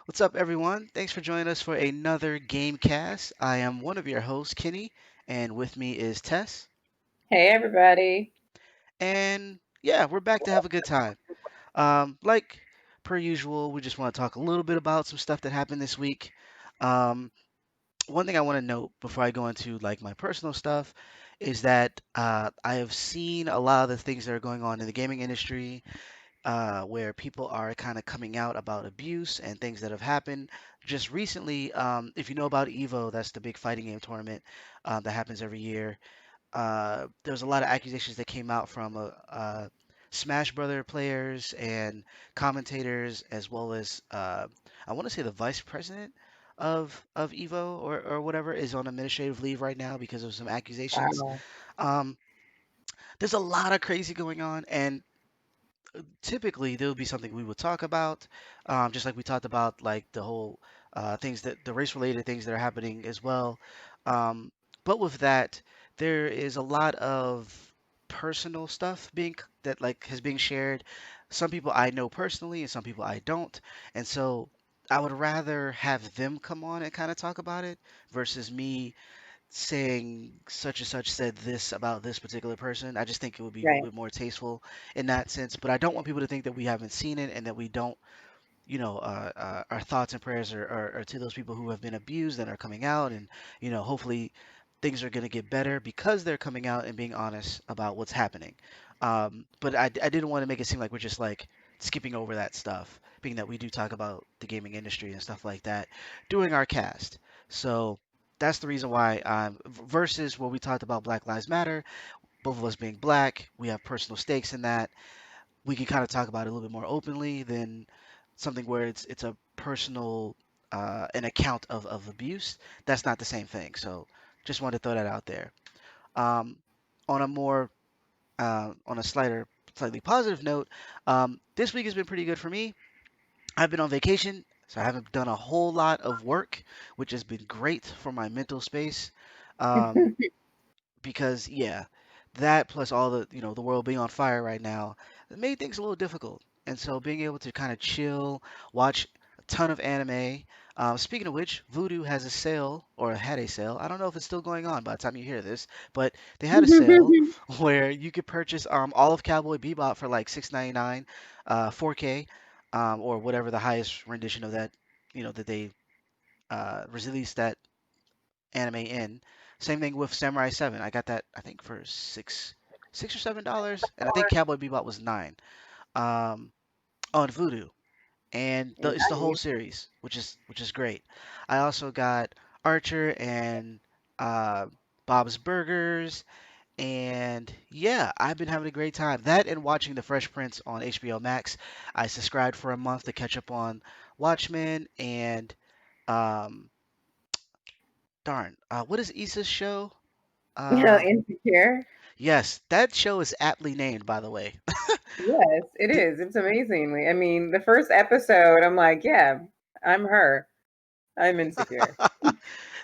What's up, everyone? Thanks for joining us for another Gamecast. I am one of your hosts, Kenny, and with me is Tess. Hey everybody. And yeah, we're back to have a good time. Like per usual, we just want to talk a little bit about some stuff that happened this week. Um, One thing I want to note before I go into like my personal stuff is that I have seen a lot of the things that are going on in the gaming industry where people are kind of coming out about abuse and things that have happened just recently. If you know about Evo, that's the big fighting game tournament that happens every year. There's a lot of accusations that came out from Smash Brother players and commentators, as well as I want to say the vice president of Evo or whatever is on administrative leave right now because of some accusations. Wow. Um, there's a lot of crazy going on, and typically there would be something we would talk about, just like we talked about like the whole things that the race related things that are happening as well. Um, but with that, there is a lot of personal stuff that like has been shared. Some people I know personally, and some people I don't, and so I would rather have them come on and kind of talk about it versus me saying such and such said this about this particular person. I just think it would be a little Right. bit more tasteful in that sense. But I don't want people to think that we haven't seen it and that we don't, our thoughts and prayers are to those people who have been abused and are coming out. And, hopefully things are going to get better because they're coming out and being honest about what's happening. But I didn't want to make it seem like we're just like skipping over that stuff, being that we do talk about the gaming industry and stuff like that during our cast. So that's the reason why versus what we talked about Black Lives Matter, both of us being black, we have personal stakes in that. We can kind of talk about it a little bit more openly than something where it's a personal an account of abuse. That's not the same thing. So just wanted to throw that out there. Um, on a more on a slightly positive note, this week has been pretty good for me. I've been on vacation, so I haven't done a whole lot of work, which has been great for my mental space. Um, because yeah, that plus all the world being on fire right now, it made things a little difficult. And so being able to kind of chill, watch a ton of anime. Speaking of which, Voodoo has a sale or had a sale. I don't know if it's still going on by the time you hear this, but they had a sale where you could purchase all of Cowboy Bebop for like 6.99, 4K, or whatever the highest rendition of that, that they released that anime in. Same thing with Samurai 7. I got that I think for six or $7, and I think Cowboy Bebop was 9 um, on Vudu, and it's the whole Nice. series, which is great. I also got Archer and uh, Bob's Burgers, and yeah, I've been having a great time. That and watching The Fresh Prince on HBO Max. I subscribed for a month to catch up on Watchmen and um, darn, what is Issa's show? Um, Insecure. yes, that show is aptly named, by the way. Yes, it Did, is. It's amazingly. I mean, the first episode, I'm like, yeah, I'm her. I'm insecure.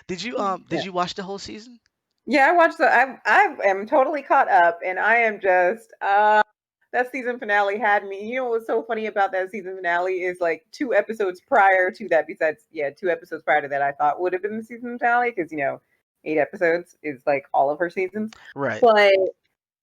did Yeah. you watch the whole season? Yeah, I watched the I am totally caught up and I am just that season finale had me. You know what's so funny about that season finale is like 2 episodes prior to that, besides, yeah, 2 episodes prior to that I thought would have been the season finale because 8 episodes is like all of her seasons. Right. But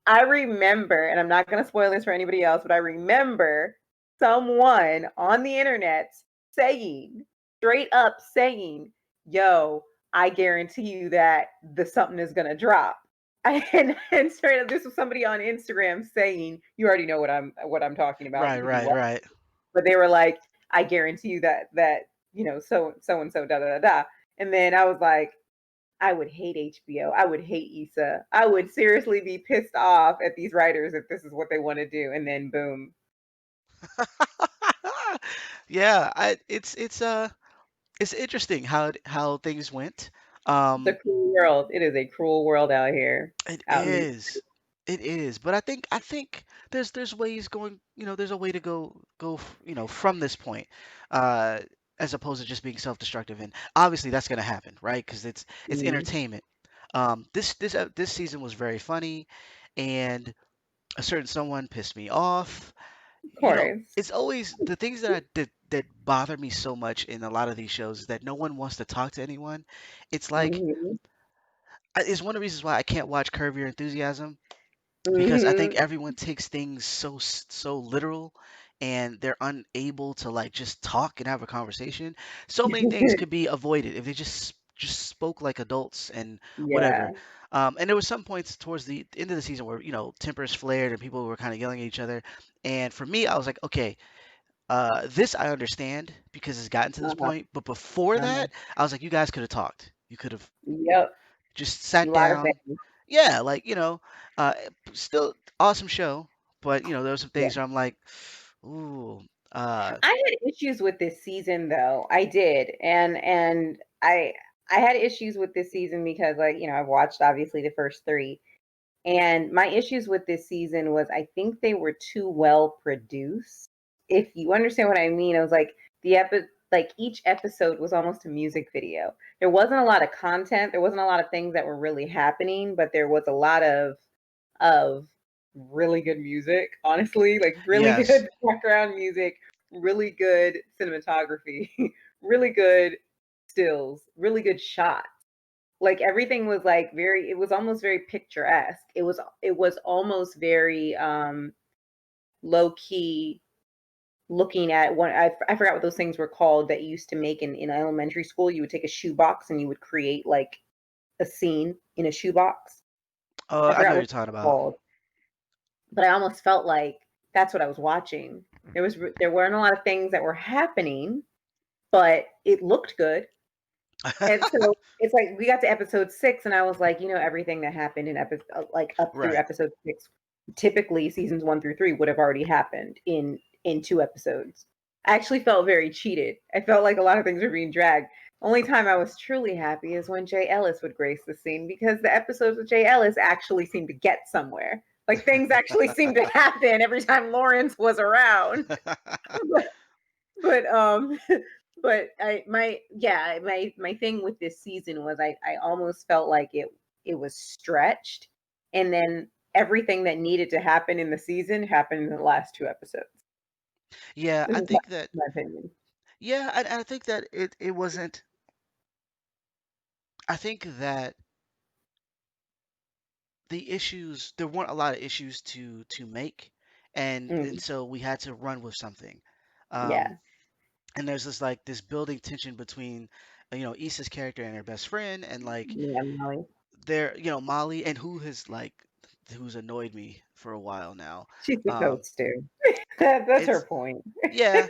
I remember, and I'm not going to spoil this for anybody else, but I remember someone on the internet saying, straight up saying, yo, I guarantee you that the something is going to drop. And straight up, this was somebody on Instagram saying, you already know what I'm talking about Right, because you right, watch. right. But they were like, I guarantee you that so and so da da da da. And then I was like, I would hate HBO. I would hate Issa. I would seriously be pissed off at these writers if this is what they want to do. And then boom, Yeah, it's interesting how things went. it's a Um, cruel world. It is a cruel world out here, it out in these. is. It is, but I think there's ways going, there's a way to from this point, uh, as opposed to just being self-destructive. And obviously that's gonna happen, right? Because it's Mm. entertainment. This season was very funny, and a certain someone pissed me off, Of you know, course. it's always the things that bother me so much in a lot of these shows is that no one wants to talk to anyone. It's like Mhm. it's one of the reasons why I can't watch Curb Your Enthusiasm because I think Mhm. everyone takes things so literal and they're unable to like just talk and have a conversation. So many things could be avoided if they just spoke like adults and whatever. Yeah. And there were some points towards the end of the season where tempers flared and people were kind of yelling at each other. And for me, I was like, okay, this I understand because it's gotten to this Uh-huh. point. But before Uh-huh. that, I was like, you guys could have talked. You could have Yep. just A sat lot of down. things. Yeah, like, uh, still awesome show, but there were some Yeah. things where I'm like, ooh, uh, I had issues with this season though. I did. And I had issues with this season because I've watched obviously the first 3. And my issues with this season was I think they were too well produced. If you understand what I mean, I was like each episode was almost a music video. There wasn't a lot of content, there wasn't a lot of things that were really happening, but there was a lot of really good music, honestly, like really yes. good background music, really good cinematography, really good stills, really good shots. Like everything was like very, it was almost very picturesque. It was almost very low key, looking at one. I forgot what those things were called that you used to make in elementary school. You would take a shoebox and you would create like a scene in a shoebox. I I know forgot what what you're talking it's about. called, but I almost felt like that's what I was watching. There weren't a lot of things that were happening, but it looked good. And so it's like we got to episode 6, and I was like, everything that happened in episode like up through Right. episode 6, typically seasons 1 through 3 would have already happened in 2 episodes. I actually felt very cheated. I felt like a lot of things were being dragged. Only time I was truly happy is when Jay Ellis would grace the scene because the episodes with Jay Ellis actually seemed to get somewhere. Like things actually seemed to happen every time Lawrence was around. But but my thing with this season was I almost felt like it was stretched, and then everything that needed to happen in the season happened in the last 2 episodes. Yeah, This I is my, think that. my opinion. Yeah, I think that it wasn't. I think that the issues there weren't a lot of issues to make, and Mm, so we had to run with something. Um, yeah, and there's this building tension between Issa's character and her best friend and like yeah, Molly. Molly and who's annoyed me for a while now. She's um supposed to. That's her it's point. yeah,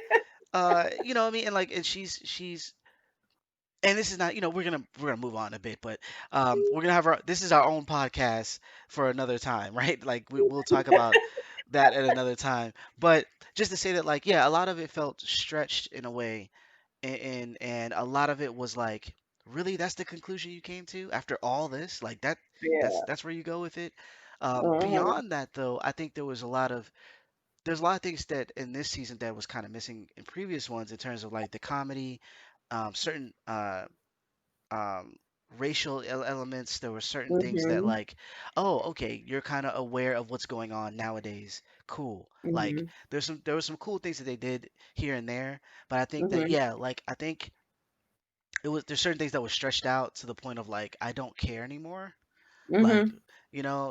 you know what I mean, and she's and this is not, we're gonna move on a bit, but we're gonna have our this is our own podcast for another time, right? Like we'll talk about that at another time, but just to say that, like, yeah, a lot of it felt stretched in a way, and a lot of it was like, really, that's the conclusion you came to after all this, like Yeah. that's where you go with it. Mhm. Beyond that, though, I think there's a lot of things that in this season that was kind of missing in previous ones in terms of like the comedy, certain um, racial elements. There were certain things that Mhm. like, oh, okay, you're kind of aware of what's going on nowadays. Cool. Like Mhm. there were some cool things that they did here and there, but I think that, Mhm. yeah, like I think there's certain things that were stretched out to the point of like I don't care anymore. Like, Mhm.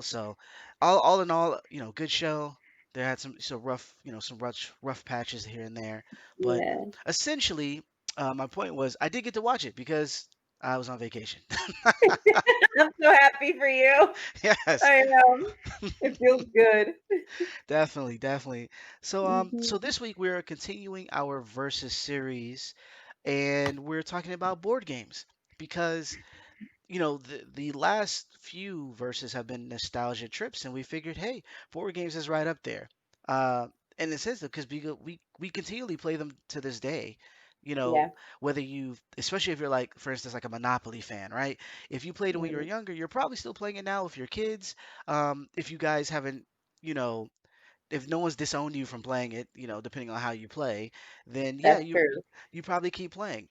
so all in all, good show. There had some rough, some rough patches here and there, but Yeah. essentially, my point was I did get to watch it because I was on vacation. I'm so happy for you. Yes, I am. It feels good. definitely, definitely. So Mhm. this week we're continuing our versus series, and we're talking about board games because the last few verses have been nostalgia trips, and we figured, hey, board games is right up there. Uh, and it says that because we continually play them to this day. You know, Yeah. whether especially if you're like, for instance, like a Monopoly fan, right? If you played it when you were Mhm. younger, you're probably still playing it now with your kids. If you guys haven't, you know, if no one's disowned you from playing it, depending on how you play, then yeah, That's you true. you probably keep playing,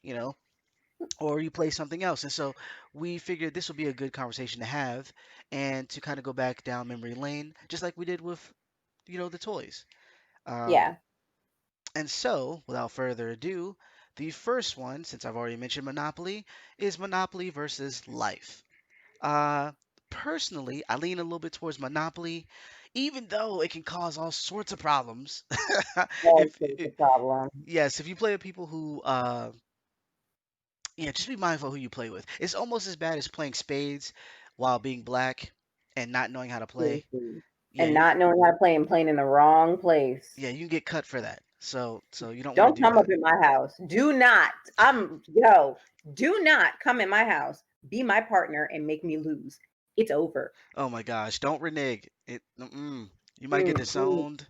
or you play something else. And so we figured this would be a good conversation to have and to kind of go back down memory lane, just like we did with, the toys. Um, Yeah. And so, without further ado, the first one, since I've already mentioned Monopoly, is Monopoly versus Life. Uh, Personally, I lean a little bit towards Monopoly, even though it can cause all sorts of problems. All if, sorts I of problem. Yes, if you play with people who, yeah, just be mindful who you play with. It's almost as bad as playing spades while being black and not knowing how to play. Seriously. Yeah, And not knowing how to play and playing in the wrong place. you can get cut for that. So you don't want to Don't do come up that. in my house. Do not. Yo, do not come in my house, be my partner, and make me lose. It's over. Oh my gosh, don't renege. You might get Mm-mm. disowned.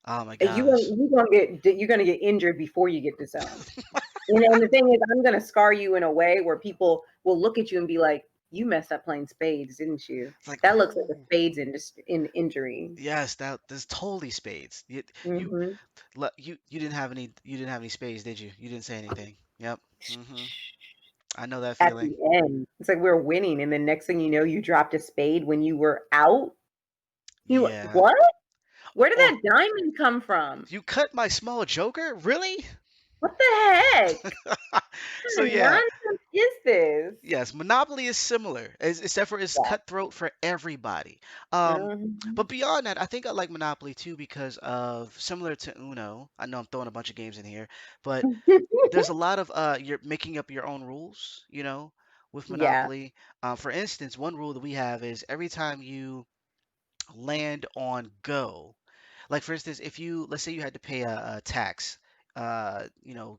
Oh my You gosh. you're gonna get injured before you get disowned. And the thing is, I'm gonna scar you in a way where people will look at you and be like, "You messed up playing spades, didn't you? It's like, That looks like a oh, spades injury." yes, that's totally spades. You Hmm. you didn't have any spades, did you? You didn't say anything. Yep. I know that At feeling. the end, it's like we're winning, and then next thing you know, you dropped a spade when you were out. You Yeah. what? Where did Or that diamond come from? you cut my small joker? Really? What the heck? So What kind of yeah, nonsense is this? yes, Monopoly is similar, except for it's Yeah. cutthroat for everybody. Um, Mhm. but beyond that, I think I like Monopoly too because of similar to Uno. I know I'm throwing a bunch of games in here, but there's a lot of you're making up your own rules, with Yeah. Monopoly. For instance, one rule that we have is every time you land on go, like for instance, if you let's say you had to pay a tax, uh, you know,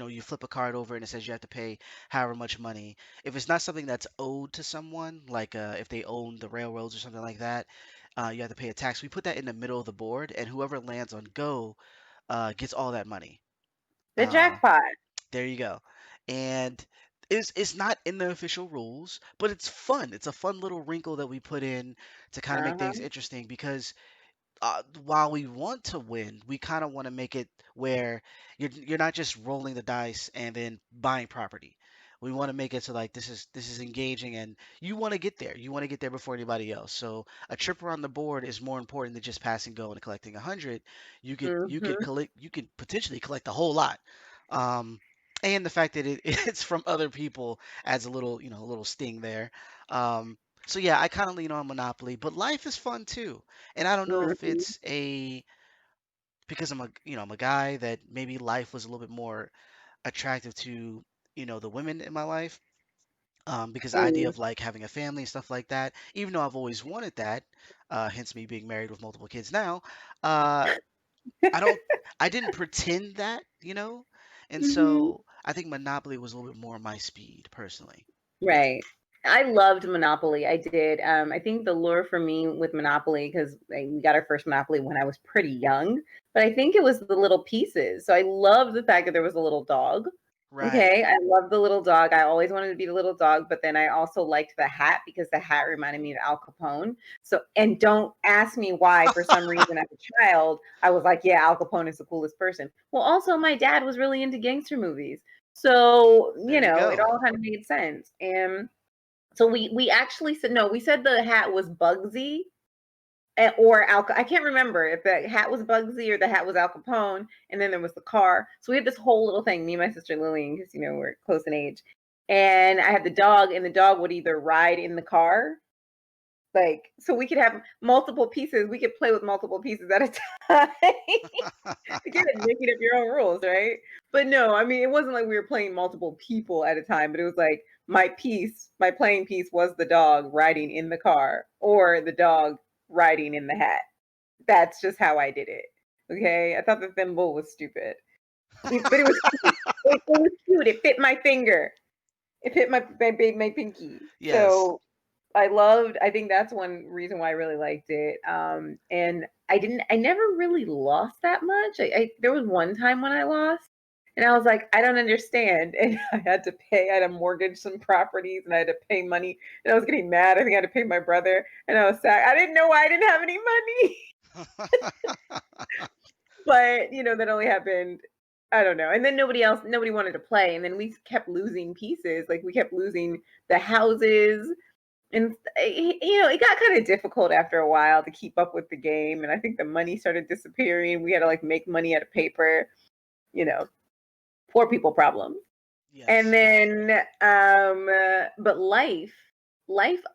you flip a card over and it says you have to pay however much money. If it's not something that's owed to someone, like if they own the railroads or something like that, you have to pay a tax. We put that in the middle of the board, and whoever lands on go gets all that money. The Uh, jackpot. there you go. And it's not in the official rules, but it's fun. It's a fun little wrinkle that we put in to kind of make things Uh-huh. interesting because while we want to win, we kind of want to make it where you're not just rolling the dice and then buying property. We want to make it so like this is engaging and you want to get there. You want to get there before anybody else. So a trip around the board is more important than just passing go and collecting 100. Mhm. You could potentially collect a whole lot. Um, and the fact that it's from other people adds a little a little sting there. So yeah, I kind of lean on Monopoly, but life is fun too. And I don't know if Mhm. it's a because I'm a guy that maybe life was a little bit more attractive to, the women in my life. Because the idea Mm. of like having a family and stuff like that, even though I've always wanted that, hence me being married with multiple kids now, uh, I don't, I didn't pretend that. And Mhm. so I think Monopoly was a little bit more my speed personally. Right. I loved Monopoly. I did. I think the lure for me with Monopoly, because we got our first Monopoly when I was pretty young, but I think it was the little pieces. So I loved the fact that there was a little dog. Right. Okay. I love the little dog. I always wanted to be the little dog, but then I also liked the hat because the hat reminded me of Al Capone. So, and don't ask me why, for some reason, as a child, I was like, yeah, Al Capone is the coolest person. Well, also, my dad was really into gangster movies. So, There you it go. all kind of made sense. And so we actually said no, we said the hat was Bugsy or Al. I can't remember if the hat was Bugsy or the hat was Al Capone, and then there was the car. So we had this whole little thing, me and my sister Lillian, because we're close in age. And I had the dog, and the dog would either ride in the car, like so we could have multiple pieces. We could play with multiple pieces at a time. Again, making up your own rules, right? But no, I mean, it wasn't like we were playing multiple people at a time, but it was like my playing piece was the dog riding in the car or the dog riding in the hat. That's just how I did it. Okay. I thought the thimble was stupid, but it was cute. It was cute. It fit my finger. It fit my pinky. Yes. So I think that's one reason why I really liked it. And I never really lost that much. There was one time when I lost and I was like, I don't understand. And I had to mortgage some properties and I had to pay money and I was getting mad. I think I had to pay my brother and I was sad. I didn't know why I didn't have any money, but that only happened. I don't know. And then nobody wanted to play. And then we kept losing pieces. Like we kept losing the houses and it got kind of difficult after a while to keep up with the game, and I think the money started disappearing. We had to like make money out of paper, you know, poor people problem. And Yes. then, but life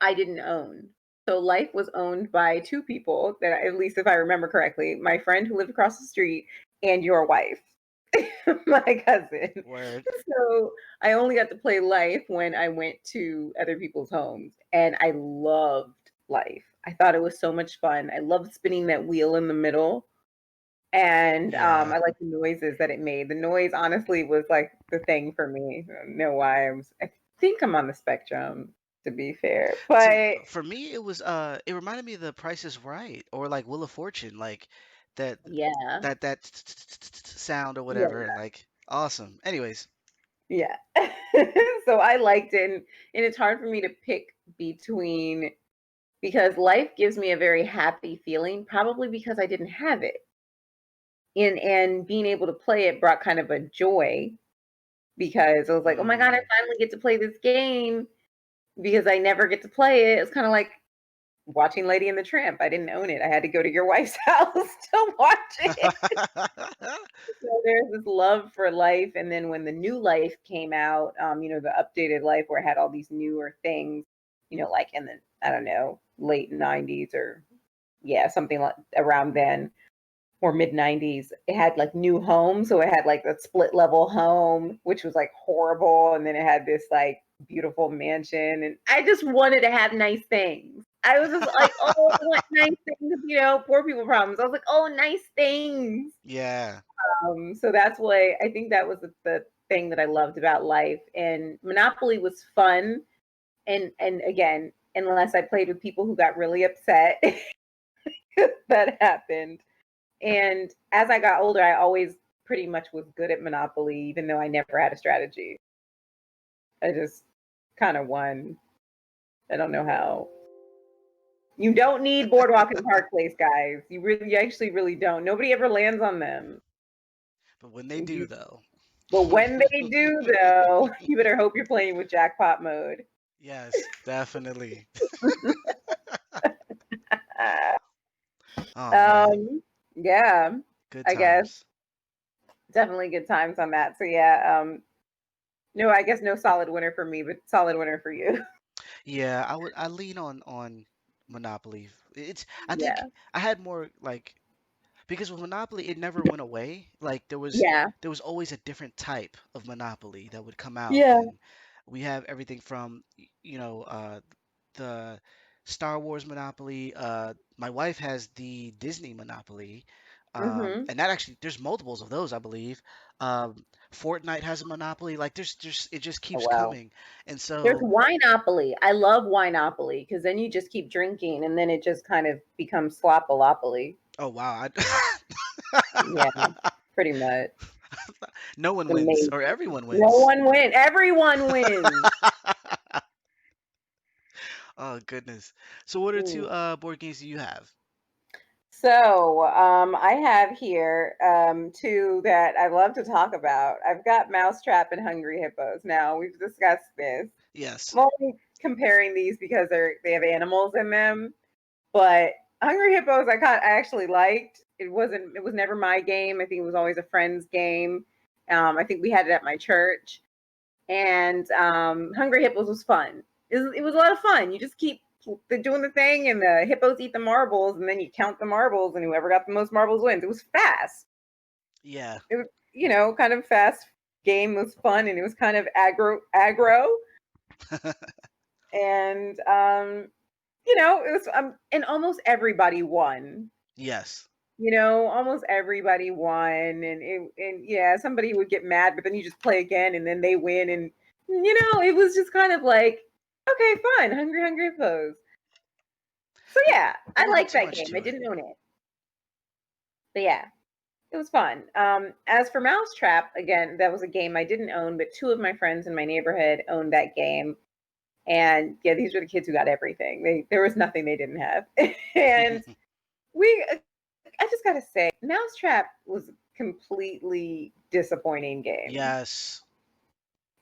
I didn't own. So life was owned by two people that, at least if I remember correctly, my friend who lived across the street and your wife, my cousin. Word. So I only got to play life when I went to other people's homes, and I loved life. I thought it was so much fun. I loved spinning that wheel in the middle, and Yeah. I like the noises that it made. The noise honestly was like the thing for me. I don't know why. I think I'm on the spectrum, to be fair. See, But for me, it was it reminded me of The Price is Right or like Wheel of Fortune, like that yeah. that sound or Yeah. whatever, and like awesome. Anyways, Yeah. So I liked it, and it's hard for me to pick between, because life gives me a very happy feeling, probably because I didn't have it. And being able to play it brought kind of a joy, because I was like, "Oh my god, I mm, finally get to play this game," because I never get to play it. It's kind of like watching Lady and the Tramp. I didn't own it. I had to go to your wife's house to watch it. So there's this love for life, and then when the new life came out, the updated life where it had all these newer things, like in the, I don't know, late '90s, or yeah, something like around then, or mid '90s. It had like new homes, so it had like a split level home, which was like horrible, and then it had this like beautiful mansion, and I just wanted to have nice things. I was just like, oh, I want nice things, poor people problems. I was like, oh, nice things. yeah. So that's why I think that was the thing that I loved about life. And Monopoly was fun, and again, unless I played with people who got really upset, that happened. And as I got older, I always pretty much was good at Monopoly, even though I never had a strategy. I just kind of won. I don't know how. You don't need Boardwalk and Park Place, guys. You actually really don't. Nobody ever lands on them. But when they do, You, though. but when they do, though, you better hope you're playing with jackpot mode. Yes, definitely. Oh man, um, yeah, good I guess times. definitely good times on that. So yeah, no, I guess no solid winner for me, but solid winner for you. Yeah, I lean on Monopoly. It's I think Yeah, I had more like because with Monopoly it never went away. Like yeah, there was always a different type of Monopoly that would come out, yeah. and we have everything from the Star Wars Monopoly. My wife has the Disney Monopoly, Hmm. and that actually there's multiples of those, I believe. Fortnite has a Monopoly. Like there's it just Oh keeps well. coming, and There's so Wineopoly. I love Wineopoly because then you just keep drinking and then it just kind of becomes slopalopoly. oh wow, Yeah, pretty much. no one It's wins amazing. or everyone No wins. one wins. Everyone wins. Oh goodness. So what are Mm. two board games do you have? So, I have here two that I love to talk about. I've got Mousetrap and Hungry Hippos. Now, we've discussed this. Yes. I'm only comparing these because they have animals in them. But Hungry Hippos, I actually liked. It was never my game. I think it was always a friend's game. I think we had it at my church, and Hungry Hippos was fun. It was a lot of fun. You just keep doing the thing, and the hippos eat the marbles, and then you count the marbles, and whoever got the most marbles wins. It was fast. Yeah. It was, kind of fast game. It was fun, and it was kind of aggro, and it was, and almost everybody won. Yes. Almost everybody won, and yeah, somebody would get mad, but then you just play again, and then they win, and it was just kind of like, okay, fun, hungry pose. So yeah, There I wasn't liked too that much game. I to it. didn't own it, but yeah, it was fun. As for Mousetrap, again, that was a game I didn't own, but two of my friends in my neighborhood owned that game, and yeah, these were the kids who got everything. There was nothing they didn't have, and we I just gotta say, Mousetrap was a completely disappointing game. Yes.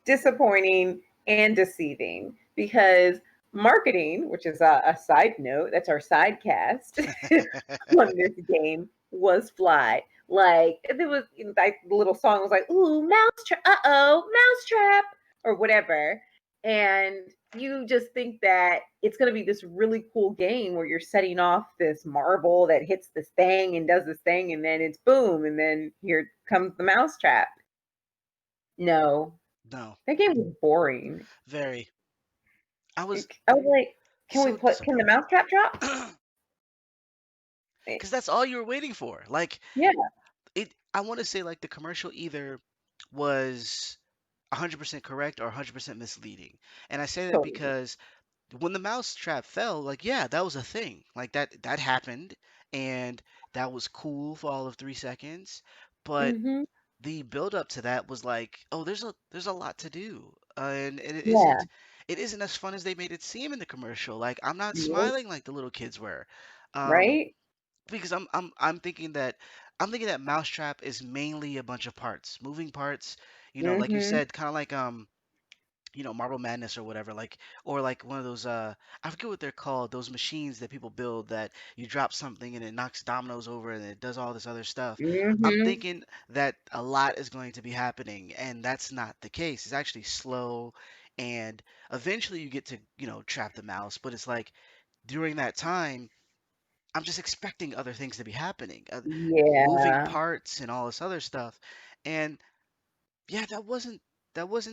Disappointing and deceiving, because marketing, which is a side note, that's our side cast on this game, was fly. Like there was like the little song was like, "Ooh, mousetrap, mousetrap," or whatever, and you just think that it's going to be this really cool game where you're setting off this marble that hits this thing and does this thing, and then it's boom, and then here comes the mousetrap. No, No, that game was boring. very. I was I was like, can we so put? Can the disappointed. mousetrap drop? Eh, Because that's all you were waiting for. Like yeah, it, I want to say like the commercial either was 100% correct or 100% misleading. And I say that totally. because when the mousetrap fell, like yeah, that was a thing. Like that happened, and that was cool for all of 3 seconds. But Hmm. the build up to that was like, oh, there's a lot to do, and Yeah. it isn't as fun as they made it seem in the commercial. Like I'm not Nope. smiling like the little kids were, um, Right. because I'm thinking that Mousetrap is mainly a bunch of parts, moving parts. Like you Hmm. said, kind of like Marble Madness or whatever, like or like one of those I forget what they're called, those machines that people build that you drop something and it knocks dominoes over and it does all this other stuff. I'm Hmm. thinking that a lot is going to be happening, and that's not the case. It's actually slow, and eventually you get to, trap the mouse, but it's like during that time I'm just expecting other things to be happening, moving Yeah. parts and all this other stuff. And yeah, that wasn't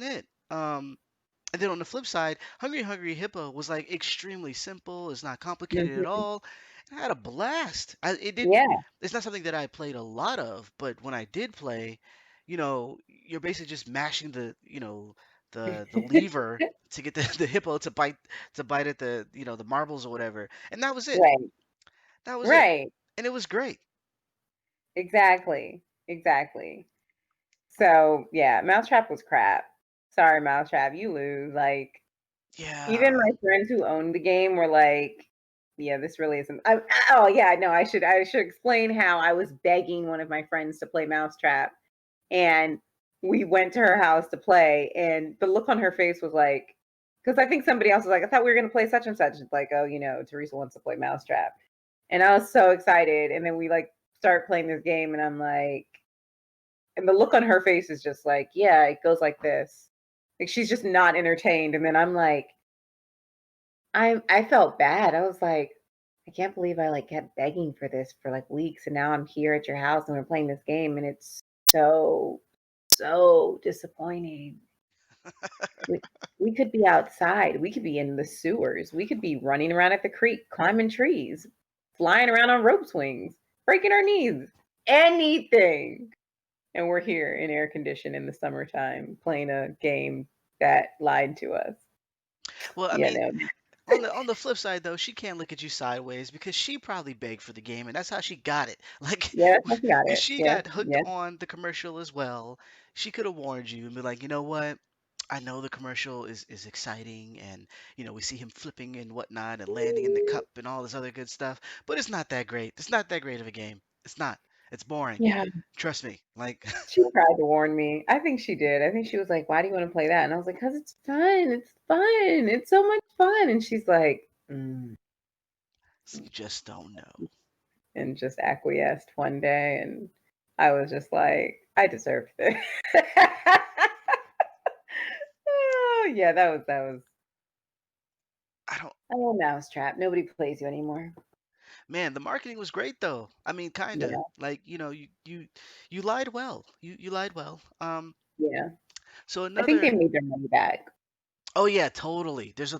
it. And then on the flip side, Hungry Hippo was like extremely simple. It's not complicated at Hmm. all. And I had a blast. It didn't. Yeah. It's not something that I played a lot of, but when I did play, you're basically just mashing the lever to get the, the hippo to bite at the marbles or whatever, and that was it. Right. That was it, Right. and it was great. Exactly. Exactly. So yeah, Mousetrap was crap. Sorry, Mousetrap, you lose. Like even Yeah. my friends who owned the game were like, "Yeah, this really isn't." Oh yeah, no, I should explain how I was begging one of my friends to play Mousetrap, and we went to her house to play, and the look on her face was like, because I think somebody else was like, "I thought we were gonna play such and such." It's like, "Oh, Teresa wants to play Mousetrap," and I was so excited, and then we like start playing this game, and I'm like, and the look on her face is just like, "Yeah, it goes like this." Like she's just not entertained, and then I'm like, I felt bad. I was like, I can't believe I like kept begging for this for like weeks, and now I'm here at your house and we're playing this game, and it's so so disappointing. We we could be outside. We could be in the sewers. We could be running around at the creek, climbing trees, flying around on rope swings, breaking our knees, anything. And we're here in air condition in the summertime playing a game that lied to us. Well, I You mean, know. on the flip side though, she can't look at you sideways because she probably begged for the game, and that's how she got it. Like Yeah, I got if it. she Yeah, got hooked yeah. on the commercial as well, she could have warned you and be like, you know what? I know the commercial is exciting, and we see him flipping and whatnot and landing in the cup and all this other good stuff, but it's not that great. It's not that great of a game. It's not. It's boring. Yeah, Trust me. Like she tried to warn me. I think she did. I think she was like, "Why do you want to play that?" And I was like, "Cause it's fun. It's fun. It's so much fun." And she's like, you just don't know. and just acquiesced one day, and I was just like, I deserved this. Oh, yeah, that was. I don't. Oh, Mousetrap. Nobody plays you anymore. Man, the marketing was great though. I mean, kinda. Yeah, Like, you lied well. You lied well. yeah. So I think they another. made their money back. Oh yeah, totally. There's a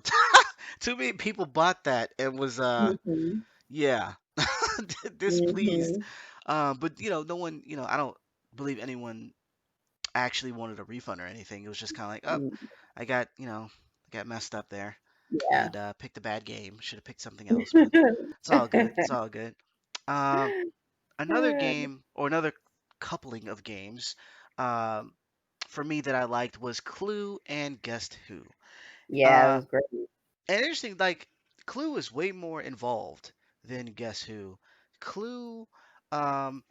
too many people bought that and was Hmm. yeah, displeased. Hmm. But no one, I don't believe anyone actually wanted a refund or anything. It was just kind of like, oh, I got messed up there Yeah. and picked a bad game. Should have picked something else, but it's all good. It's all good. Um, Another game or another coupling of games um, for me that I liked was Clue and Guess Who. Yeah, it Uh, was great. and interesting, like Clue is way more involved than Guess Who. Clue um,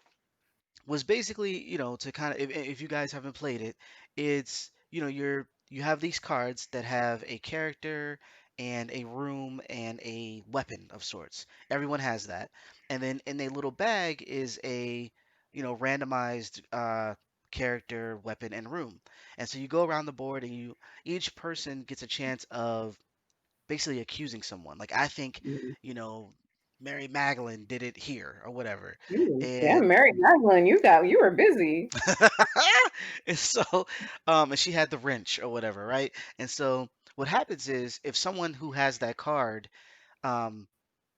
was basically, to kind of if you guys haven't played it, it's you have these cards that have a character and a room and a weapon of sorts. Everyone has that. And then in a little bag is a, randomized character, weapon, and room. And so you go around the board and each person gets a chance of basically accusing someone. Like I think, Mhm. you know, Mary Magdalene did it here or whatever. Yeah, And Mary Magdalene, you were busy. and so and she had the wrench or whatever, right? And so what happens is if someone who has that card, um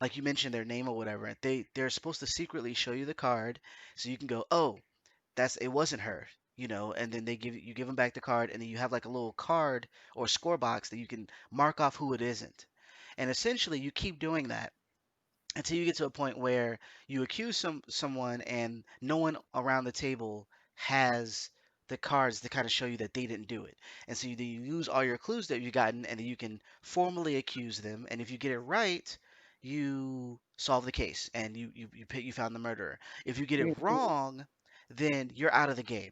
like you mentioned their name or whatever, they're supposed to secretly show you the card so you can go, "Oh, that's it wasn't her." And then you give them back the card, and then you have like a little card or score box that you can mark off who it isn't. And essentially you keep doing that until you get to a point where you accuse someone and no one around the table has the cards to kind of show you that they didn't do it. And so you use all your clues that you've gotten, and then you can formally accuse them. And if you get it right, you solve the case and you found the murderer. If you get it Mhm. wrong, then you're out of the game.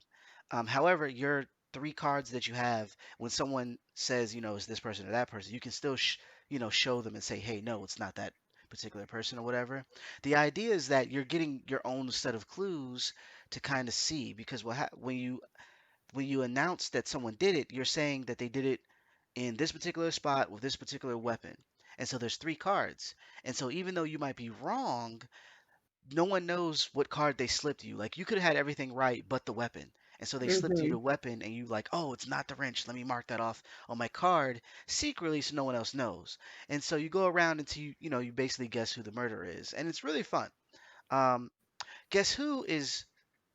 However, your three cards that you have, when someone says, is this person or that person, you can still show them and say, hey, no, it's not that particular person or whatever. The idea is that you're getting your own set of clues to kind of see, because when you announce that someone did it, you're saying that they did it in this particular spot with this particular weapon. And so there's three cards. And so even though you might be wrong, no one knows what card they slipped you. Like you could have had everything right but the weapon. And so they slipped you the Mhm. weapon and you like, oh, it's not the wrench. Let me mark that off on my card secretly so no one else knows. And so you go around until you basically guess who the murderer is. And it's really fun. Um, Guess who is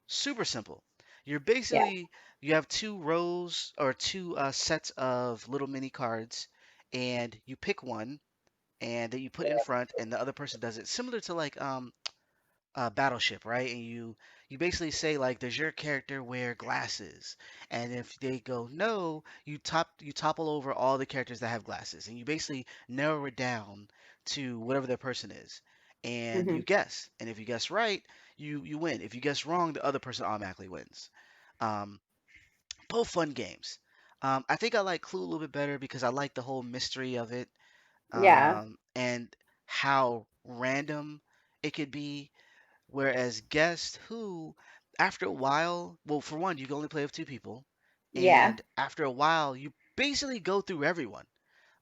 super simple. You're Yeah. basically you have two rows or two sets of little mini cards, and you pick one and that you put in front, and the other person does it. Similar to like Battleship, right? And you basically say like, does your character wear glasses? And if they go no, you topple over all the characters that have glasses, and you basically narrow it down to whatever their person is, and you Mhm. guess. And if you guess right, you win. If you guess wrong, the other person automatically wins. Um, Both fun games. I think I like Clue a little bit better because I like the whole mystery of it, Yeah. and how random it could be. Whereas Guess Who, after a while, well, for one, you can only play with two people, Yeah. and after a while, you basically go through everyone.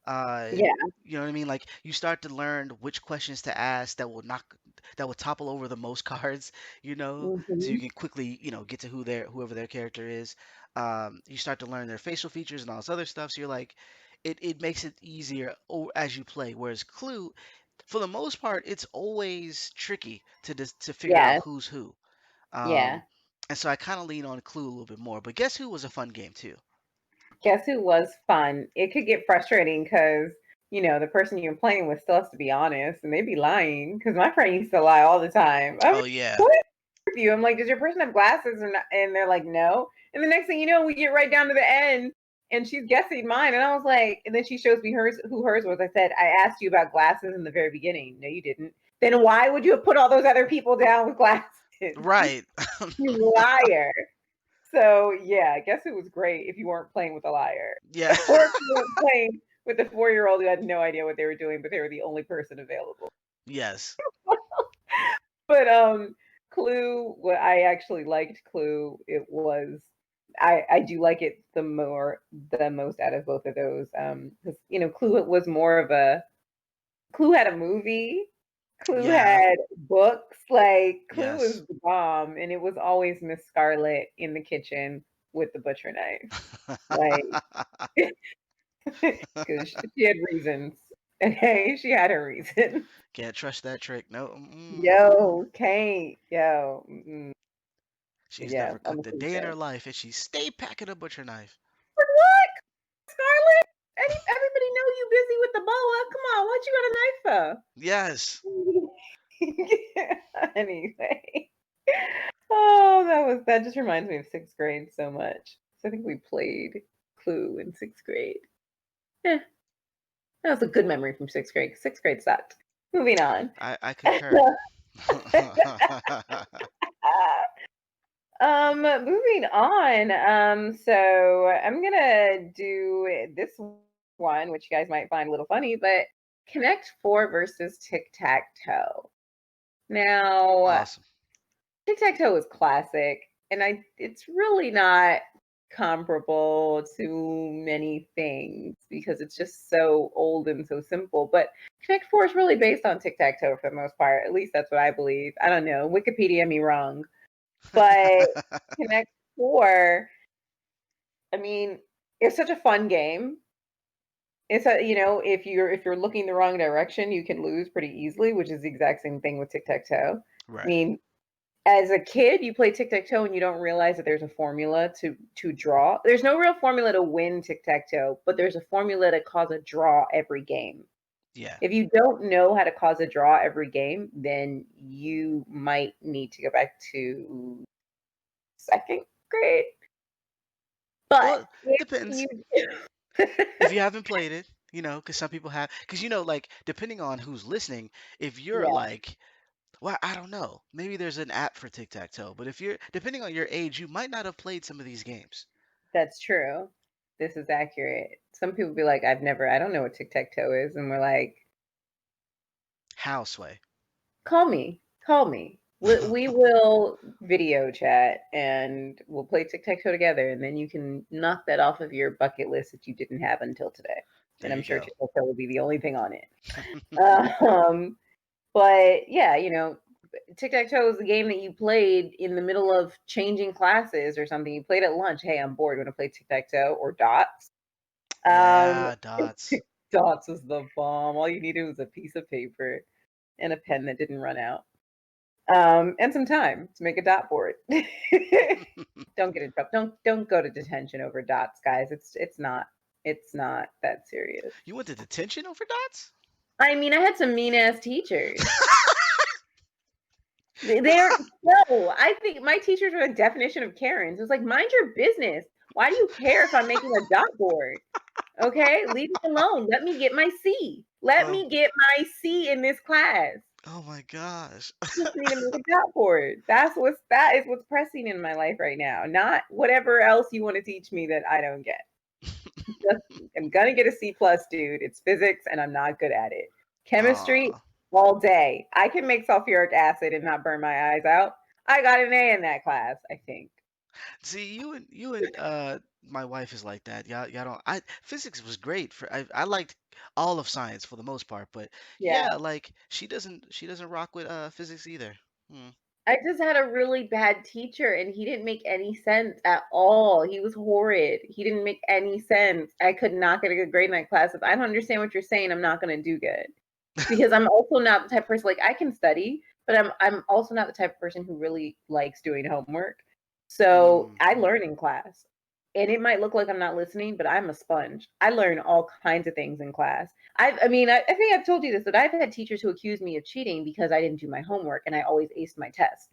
Uh, Yeah. you know what I mean? Like you start to learn which questions to ask that will topple over the most cards, so you Mhm. can quickly, get to whoever their character is. You start to learn their facial features and all this other stuff. So you're like, it makes it easier as you play. Whereas Clue, for the most part, it's always tricky to figure out Yeah. who's who. Yeah. Um, and so I kind of lean on Clue a little bit more. But Guess Who was a fun game too. Guess who was fun? It could get frustrating because, the person you're playing with still has to be honest and they be lying. Because my friend used to lie all the time. I'm Oh like, yeah, what is with you? I'm like, does your person have glasses or not? And they're like, no. And the next thing you know, we get right down to the end and she's guessing mine. And I was like, and then she shows me who hers was. I said, I asked you about glasses in the very beginning. No, you didn't. Then why would you have put all those other people down with glasses? right. You liar. So yeah, guess who was great if you weren't playing with a liar, Yeah. or if you weren't playing with the 4-year-old who had no idea what they were doing, but they were the only person available. Yes. But Clue, what I actually liked Clue, it was I do like it the most out of both of those. Because Clue was more of a Clue had a movie. Clue Yeah. had books. Like Clue was Yes. the bomb, and it was always Miss Scarlet in the kitchen with the butcher knife. Like, because she had reasons. Okay, she had her reason. Can't trust that trick. No. Mm-mm. Yo, can't. Yo, She's yeah, never I'm a cooked a Clue day in fan. her life, and she stay packing a butcher knife. Like, what, Scarlet? Everybody know you busy with the boa. Come on, what you got a knife Yes. for? Anyway. Oh, that just reminds me of sixth grade so much. So I think we played Clue in sixth grade. Eh, that was a good memory from sixth grade. Sixth grade sucked. Moving on. I concur. Moving on. So I'm gonna do this one, which you guys might find a little funny, but Connect Four versus Tic-Tac-Toe. Now, Awesome. Tic-Tac-Toe is classic, and it's really not comparable to many things because it's just so old and so simple. But Connect Four is really based on Tic-Tac-Toe for the most part. At least that's what I believe. I don't know. Wikipedia me wrong. But Connect Four, I mean, it's such a fun game. It's a, if you're looking the wrong direction, you can lose pretty easily, which is the exact same thing with Tic-Tac-Toe. I Right. mean, as a kid, you play tic-tac-toe and you don't realize that there's a formula to draw. There's no real formula to win tic-tac-toe, but there's a formula to cause a draw every game. Yeah. If you don't know how to cause a draw every game, then you might need to go back to second grade. But Well, if depends. you If you haven't played it, because some people have, because like depending on who's listening, if you're yeah, like, well, I don't know, maybe there's an app for tic-tac-toe, but if you're depending on your age, you might not have played some of these games. that's true. This is accurate. Some people be like, I don't know what tic-tac-toe is. And we're like, How, Sway? call me. We will video chat and we'll play tic tac toe together, and then you can knock that off of your bucket list that you didn't have until today. There And I'm you sure go. tic tac toe will be the only thing on it. Um, but yeah, tic tac toe is the game that you played in the middle of changing classes or something. You played at lunch. Hey, I'm bored. Want to play tic tac toe or dots? Um, Yeah, dots. dots was the bomb. All you needed was a piece of paper and a pen that didn't run out, and some time to make a dot board. Don't get in trouble. Don't go to detention over dots, guys. It's not that serious. You went to detention over dots? I mean, I had some mean ass teachers. They're no, I think my teachers were the definition of Karens. It was like, mind your business. Why do you care if I'm making a dot board? Okay, leave me alone. Let me get my C. Let Oh, me get my C in this class. oh my gosh. Just need to make a job for it. That is what's pressing in my life right now. Not whatever else you want to teach me that I don't get. Just I'm gonna get a C plus, dude. It's physics and I'm not good at it. Chemistry Aw. all day. I can make sulfuric acid and not burn my eyes out. I got an A in that class, I think. See, you and my wife is like that. Y'all don't. I Physics was great for. I liked all of science for the most part, but Yeah. yeah, like she doesn't rock with physics either. Hmm. I just had a really bad teacher and he didn't make any sense at all. He was horrid. He didn't make any sense. I could not get a good grade in that class. If I don't understand what you're saying, I'm not going to do good. Because I'm also not the type of person, like, I can study, but I'm also not the type of person who really likes doing homework. So Mm. I learn in class. And it might look like I'm not listening, but I'm a sponge. I learn all kinds of things in class. I think I've told you this, but I've had teachers who accused me of cheating because I didn't do my homework and I always aced my test.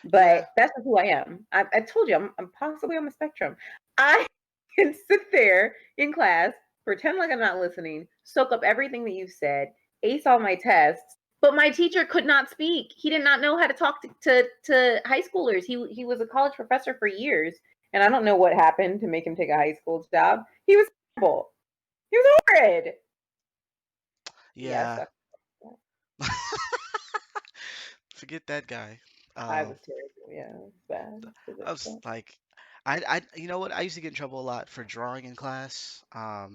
Yeah. But that's not who I am. I told you I'm possibly on the spectrum. I can sit there in class, pretend like I'm not listening, soak up everything that you've said, ace all my tests. But my teacher could not speak. He did not know how to talk to high schoolers. He was a college professor for years, and I don't know what happened to make him take a high school job. He was terrible. He was horrid. Yeah, Yeah. Forget that guy. I Um, was terrible. Yeah, it was bad. I was like, you know what? I used to get in trouble a lot for drawing in class. Uh-huh.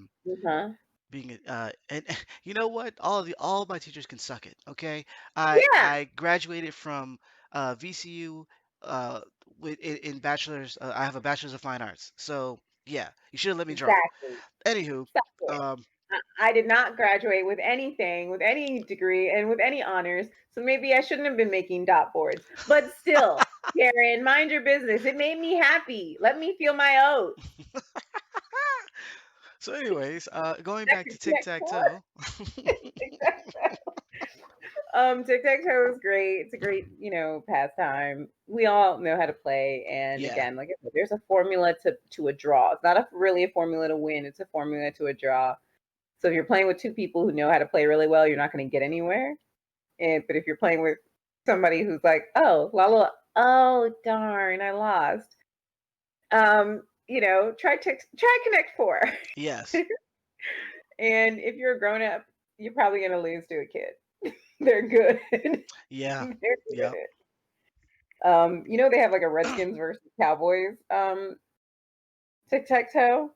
Being and you know what? All of my teachers can suck it. Okay, I Yeah, I graduated from VCU uh in bachelor's. I have a bachelor's of fine arts. So yeah, you should have let me draw. exactly. Anywho, Stop it. um, I did not graduate with anything, with any degree, and with any honors. So maybe I shouldn't have been making dot boards. But still, Karen, mind your business. It made me happy. Let me feel my oats. so anyways, going That back could to connect tic-tac-toe. Tic-tac-toe is great. It's a great, pastime. We all know how to play. And Yeah, again, like I said, there's a formula to a draw. It's not really a formula to win. It's a formula to a draw. So if you're playing with two people who know how to play really well, you're not going to get anywhere. But if you're playing with somebody who's like, oh, la la, oh darn, I lost. Try Connect Four. yes. And if you're a grown up, you're probably gonna lose to a kid. They're good. Yeah. They're good at Yep. it. They have like a Redskins versus Cowboys tic-tac-toe.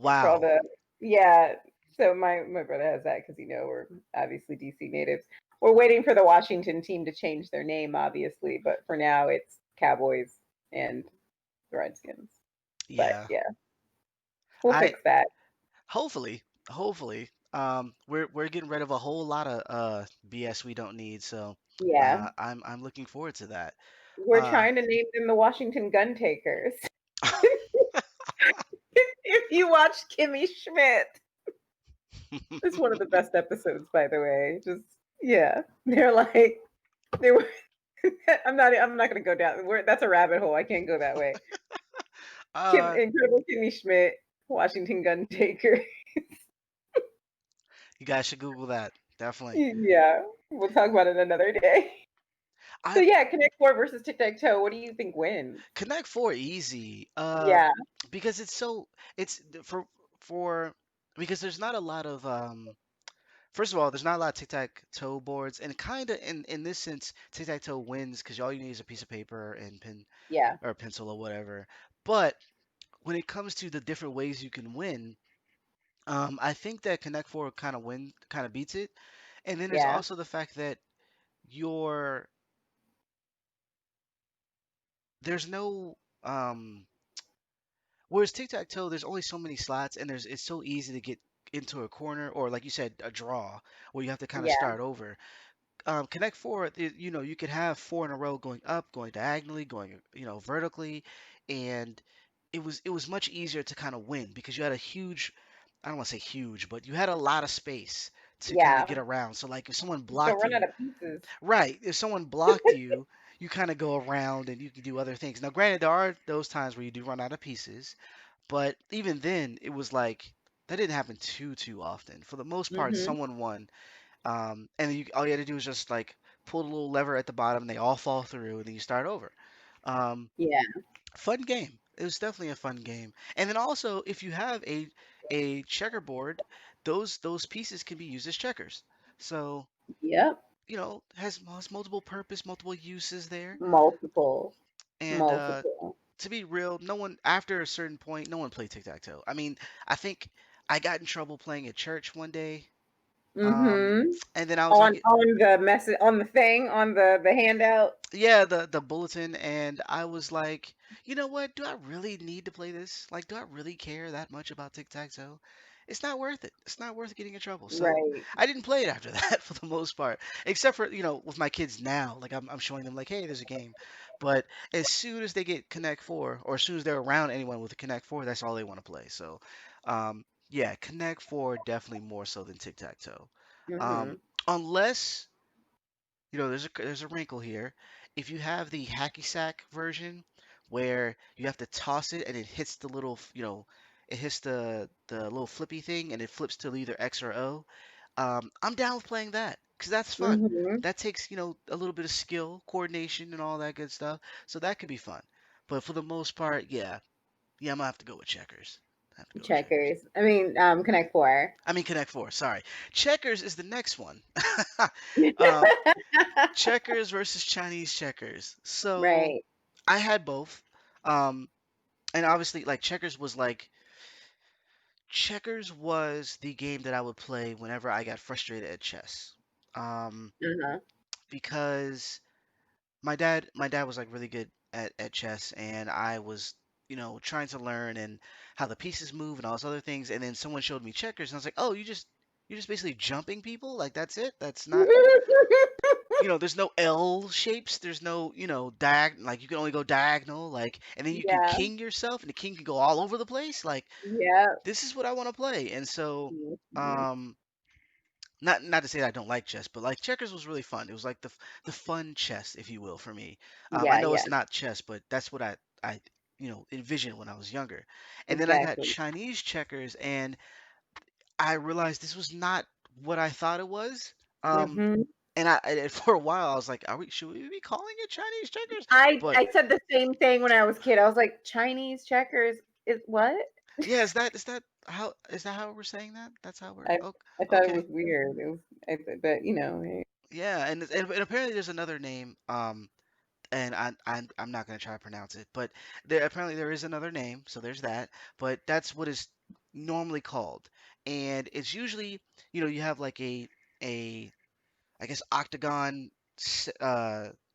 It's called Wow. a yeah. So my brother has that because we're obviously DC natives. We're waiting for the Washington team to change their name, obviously, but for now it's Cowboys and the Redskins. But Yeah. yeah, we'll I fix that. hopefully, hopefully, we're getting rid of a whole lot of BS we don't need. So, Yeah, I'm looking forward to that. we're Uh, trying to name them the Washington Gun Takers. If you watch Kimmy Schmidt, it's one of the best episodes, by the way. Just yeah, they're like they were. I'm not gonna go down. That's a rabbit hole. I can't go that way. uh, Incredible Kimmy Schmidt, Washington Gun Taker. you guys should Google that. Definitely. Yeah, we'll talk about it another day. So I yeah, Connect Four versus Tic Tac Toe. What do you think wins? Connect Four easy. Yeah, Because it's for because there's not a lot of first of all, there's not a lot of tic-tac-toe boards, and kind of in this sense, tic-tac-toe wins because all you need is a piece of paper and pen yeah, or pencil or whatever. But when it comes to the different ways you can win, I think that Connect Four kind of beats it. And then there's yeah, also the fact that your there's no whereas tic-tac-toe, there's only so many slots, and it's so easy to get into a corner or like you said, a draw where you have to kind of yeah, start over. Connect Four, you could have four in a row going up, going diagonally, going, vertically, and it was much easier to kind of win because you had a huge, I don't want to say huge, but you had a lot of space to kind of yeah. get around. So like if someone Don't blocked run you, out of pieces. right, if someone blocked you, you kind of go around and you can do other things. Now, granted, there are those times where you do run out of pieces, but even then, it was like that didn't happen too often. For the most part, Hmm. someone won, and all you had to do is just like pull the little lever at the bottom, and they all fall through, and then you start over. Um, Yeah. Fun game. It was definitely a fun game. And then also, if you have a checkerboard, those pieces can be used as checkers. So, Yep. has multiple purpose, multiple uses there. Multiple. And Multiple. to be real, no one after a certain point, no one played tic-tac-toe. I mean, I think I got in trouble playing at church one day. Um, Hmm. and then I was On like, the message on the thing on the handout. yeah, the bulletin, and I was like, you know what? Do I really need to play this? Like, do I really care that much about tic-tac-toe? It's not worth it. It's not worth getting in trouble. So Right. I didn't play it after that for the most part, except for, with my kids now. Like I'm showing them like, hey, there's a game. But as soon as they get Connect Four, or as soon as they're around anyone with a Connect Four, that's all they want to play. So, yeah, Connect Four definitely more so than tic-tac-toe. Um, Hmm. unless there's a wrinkle here. If you have the hacky sack version where you have to toss it and it hits the little, it hits the little flippy thing and it flips to either X or O. I'm down with playing that because that's fun. Hmm. That takes, a little bit of skill, coordination, and all that good stuff. So that could be fun. But for the most part, yeah, yeah, I'm gonna have to go with checkers. I have to go with checkers. Checkers. I mean, Connect Four. I mean, Connect Four. Sorry, checkers is the next one. um, Checkers versus Chinese checkers. So Right. I had both. Um, and obviously, like checkers was the game that I would play whenever I got frustrated at chess. Um, Uh-huh. because my dad was like really good at chess, and I was, trying to learn and how the pieces move and all those other things. And then someone showed me checkers, and I was like, oh, you're just basically jumping people? Like that's it? That's not there's no L shapes. There's no, like you can only go diagonal, like, and then you can Yeah. king yourself, and the king can go all over the place. Like, Yeah. this is what I want to play. And so, Mhm. um, not to say that I don't like chess, but like checkers was really fun. It was like the fun chess, if you will, for me. I Yeah, know yeah, it's not chess, but that's what I envisioned when I was younger. And then I got exactly. Chinese checkers, and I realized this was not what I thought it was. Um, Hmm. and for a while, I was like, should we be calling it Chinese checkers? I But I said the same thing when I was a kid. I was like, Chinese checkers is what? yeah, is that how is that how we're saying that? That's how we're I I thought it okay. was weird. It was, but Yeah, and apparently there's another name. And I'm not gonna try to pronounce it, but there is another name, so there's that. But that's what is normally called, and it's usually you have like a I guess octagon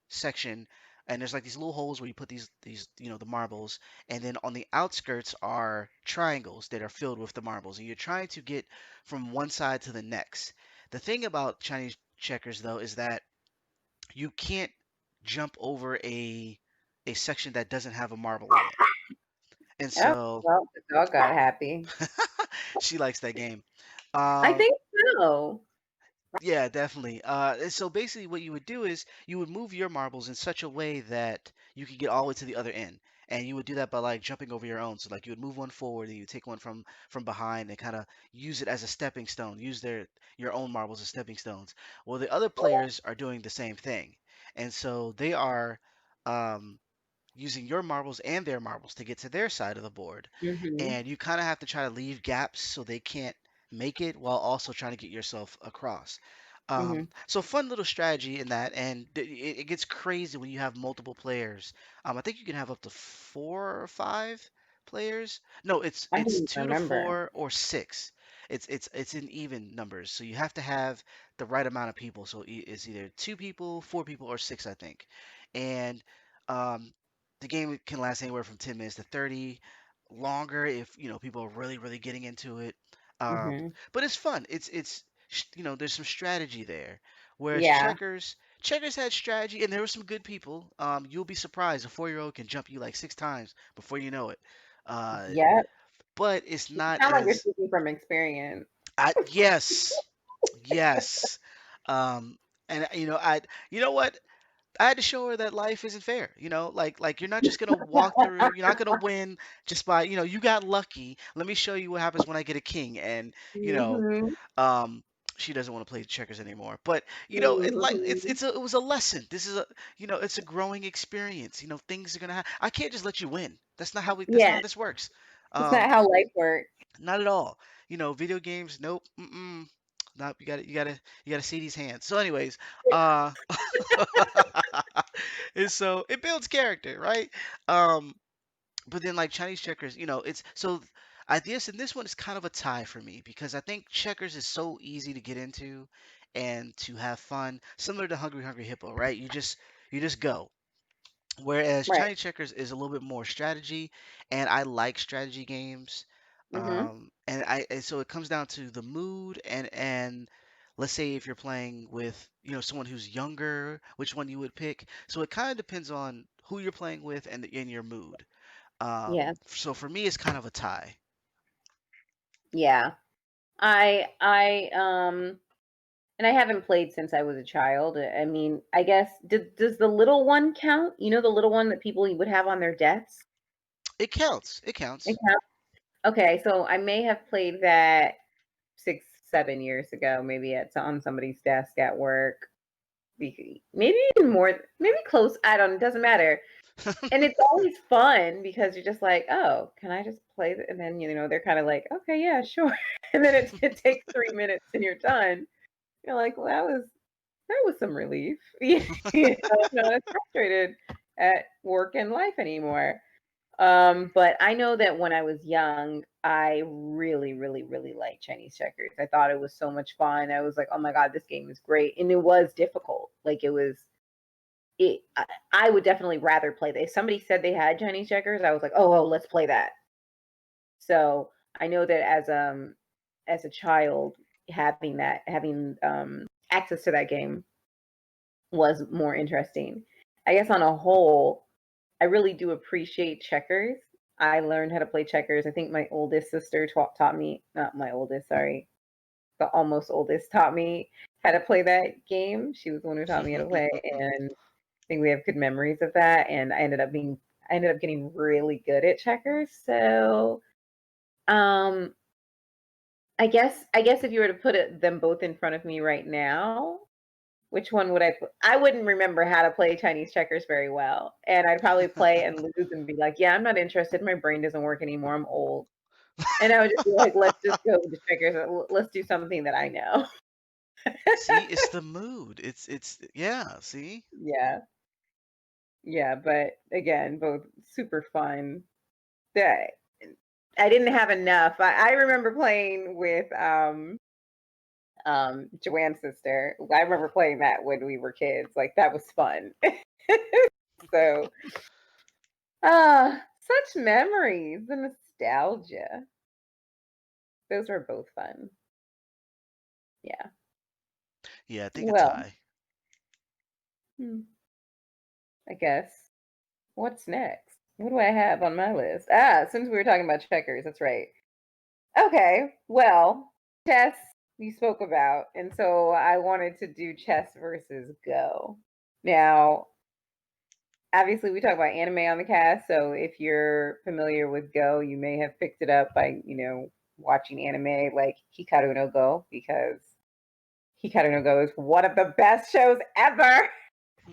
section, and there's like these little holes where you put these the marbles, and then on the outskirts are triangles that are filled with the marbles, and you're trying to get from one side to the next. The thing about Chinese checkers though is that you can't jump over a section that doesn't have a marble on it. And oh so well, the dog got happy. she likes that game. I Um, think so. yeah, definitely. And so basically, what you would do is you would move your marbles in such a way that you could get all the way to the other end, and you would do that by like jumping over your own. So like you would move one forward, and you take one from behind, and kind of use it as a stepping stone. Use your own marbles as stepping stones. Well, the other players are doing the same thing, and so they are. Um, Using your marbles and their marbles to get to their side of the board. Mhm. And you kind of have to try to leave gaps so they can't make it while also trying to get yourself across. Mhm. So fun little strategy in that, and it gets crazy when you have multiple players. I think you can have up to 4 or 5 players. No, I it's don't two to remember. four or six. It's in even numbers, so you have to have the right amount of people. So it's either 2 people, 4 people, or six, I think. And um, the game can last anywhere from 10 minutes to 30, longer if people are really getting into it. Mhm. But it's fun. There's some strategy there. Whereas Yeah. checkers had strategy, and there were some good people. You'll be surprised a 4-year-old can jump you like 6 times before you know it. Uh, Yep. but it's You not sound like you're as speaking from experience. yes, yes. Um, and you know what? I had to show her that life isn't fair. Like you're not just gonna walk through. You're not gonna win just by you got lucky. Let me show you what happens when I get a king. And you know, Mhm. um, she doesn't want to play checkers anymore. But Mhm. it was a lesson. This is a it's a growing experience. Things are gonna happen. I can't just let you win. That's not Yeah. how this works. It's not Um, how life works. Not at all. Video games, nope. Nope, you gotta see these hands. So anyways, uh and so it builds character, right? Um, but then like Chinese checkers, it's so I guess in this one it's kind of a tie for me because I think checkers is so easy to get into and to have fun, similar to Hungry Hippo, right? You just go. Whereas Right. Chinese checkers is a little bit more strategy, and I like strategy games. Mhm. And so it comes down to the mood and let's say if you're playing with someone who's younger, which one you would pick. So it kind of depends on who you're playing with and in your mood. Yeah. So for me, it's kind of a tie. Yeah. I and I haven't played since I was a child. I mean, I guess does the little one count? You know, the little one that people would have on their desks? It counts. It It counts. counts? Okay, so I may have played that 6, 7 years ago, maybe on somebody's desk at work. Maybe even more, maybe close. I don't. It doesn't matter. And it's always fun because you're just like, oh, can I just play? And then they're kind of like, okay, yeah, sure. And then it takes 3 minutes and you're done. You're like, well, that was some relief. Not as frustrated at work and life anymore. But I know that when I was young, I really, really, really liked Chinese checkers. I thought it was so much fun. I was like, oh my God, this game is great. And it was difficult. Like I would definitely rather play this. If somebody said they had Chinese checkers, I was like, oh, let's play that. So I know that as a child, having access to that game was more interesting. I guess on a whole, I really do appreciate checkers. I learned how to play checkers. I think my oldest sister taught me, not my oldest, sorry, the almost oldest taught me how to play that game. She was the one who taught me how to play, and I think we have good memories of that. And I ended up getting really good at checkers. So, um, I guess if you were to put them both in front of me right now, which one would I put? I wouldn't remember how to play Chinese checkers very well, and I'd probably play and lose and be like, "Yeah, I'm not interested. My brain doesn't work anymore. I'm old." And I would just be like, let's just go to checkers. Let's do something that I know. See, it's the mood. It's yeah, see? Yeah. Yeah. But again, both super fun. That I didn't have enough. I remember playing with Joanne's sister. I remember playing that when we were kids. Like that was fun. So such memories, the nostalgia. Those were both fun. Yeah. Yeah, I think a Well, tie. hmm, I guess. What's next? What do I have on my list? Ah, since we were talking about checkers, that's right. Okay, well, chess you spoke about, and so I wanted to do chess versus Go. Now, obviously, we talk about anime on the cast, so if you're familiar with Go, you may have picked it up by, watching anime like Hikaru no Go, because Hikaru no Go is one of the best shows ever.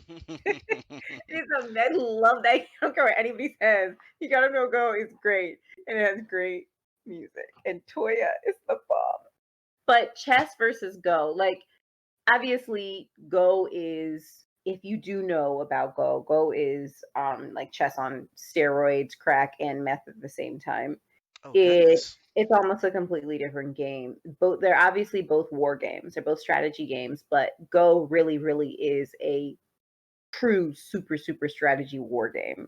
I love that. I don't care what anybody says. Hikaru no Go is great, and it has great music, and Toya is the bomb. But chess versus Go, like obviously Go is, if you do know about Go, Go is like chess on steroids, crack and meth at the same time. Oh It goodness. it's almost a completely different game. Both they're obviously both war games. They're both strategy games, but Go really, really is a true super strategy war game.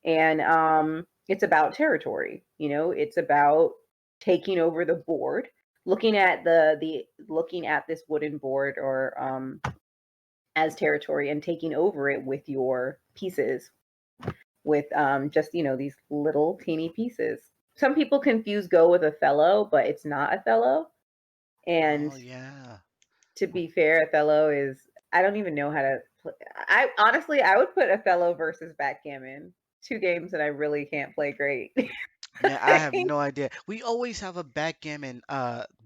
And it's about territory. It's about taking over the board, looking at looking at this wooden board or as territory and taking over it with your pieces, with just these little teeny pieces. Some people confuse Go with Othello, but it's not Othello. And Oh yeah. to be fair, Othello is, I don't even know how to play. I honestly, I would put Othello versus Backgammon, two games that I really can't play great. Man, I have no idea. We always have a backgammon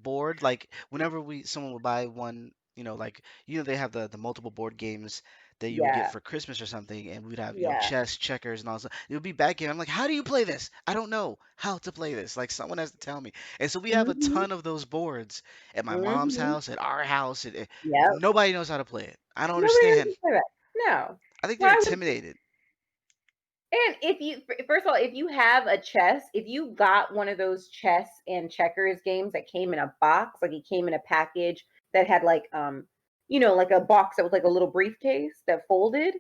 board. Like whenever we someone will buy one, like they have the multiple board games that you would get Yeah, for Christmas or something, and we'd have yeah. chess, checkers, and all that. It would be backgammon. I'm like, how do you play this? I don't know how to play this. Like someone has to tell me. And so we have a Mhm. ton of those boards at my mom's Mhm. house, at our house. Yep. Nobody knows how to play it. I don't Nobody knows how understand. to play that. No. I think they're Why would you? intimidated. And if you, first of all, if you have a chess, if you got one of those chess and checkers games that came in a box, like it came in a package that had like, like a box that was like a little briefcase that folded,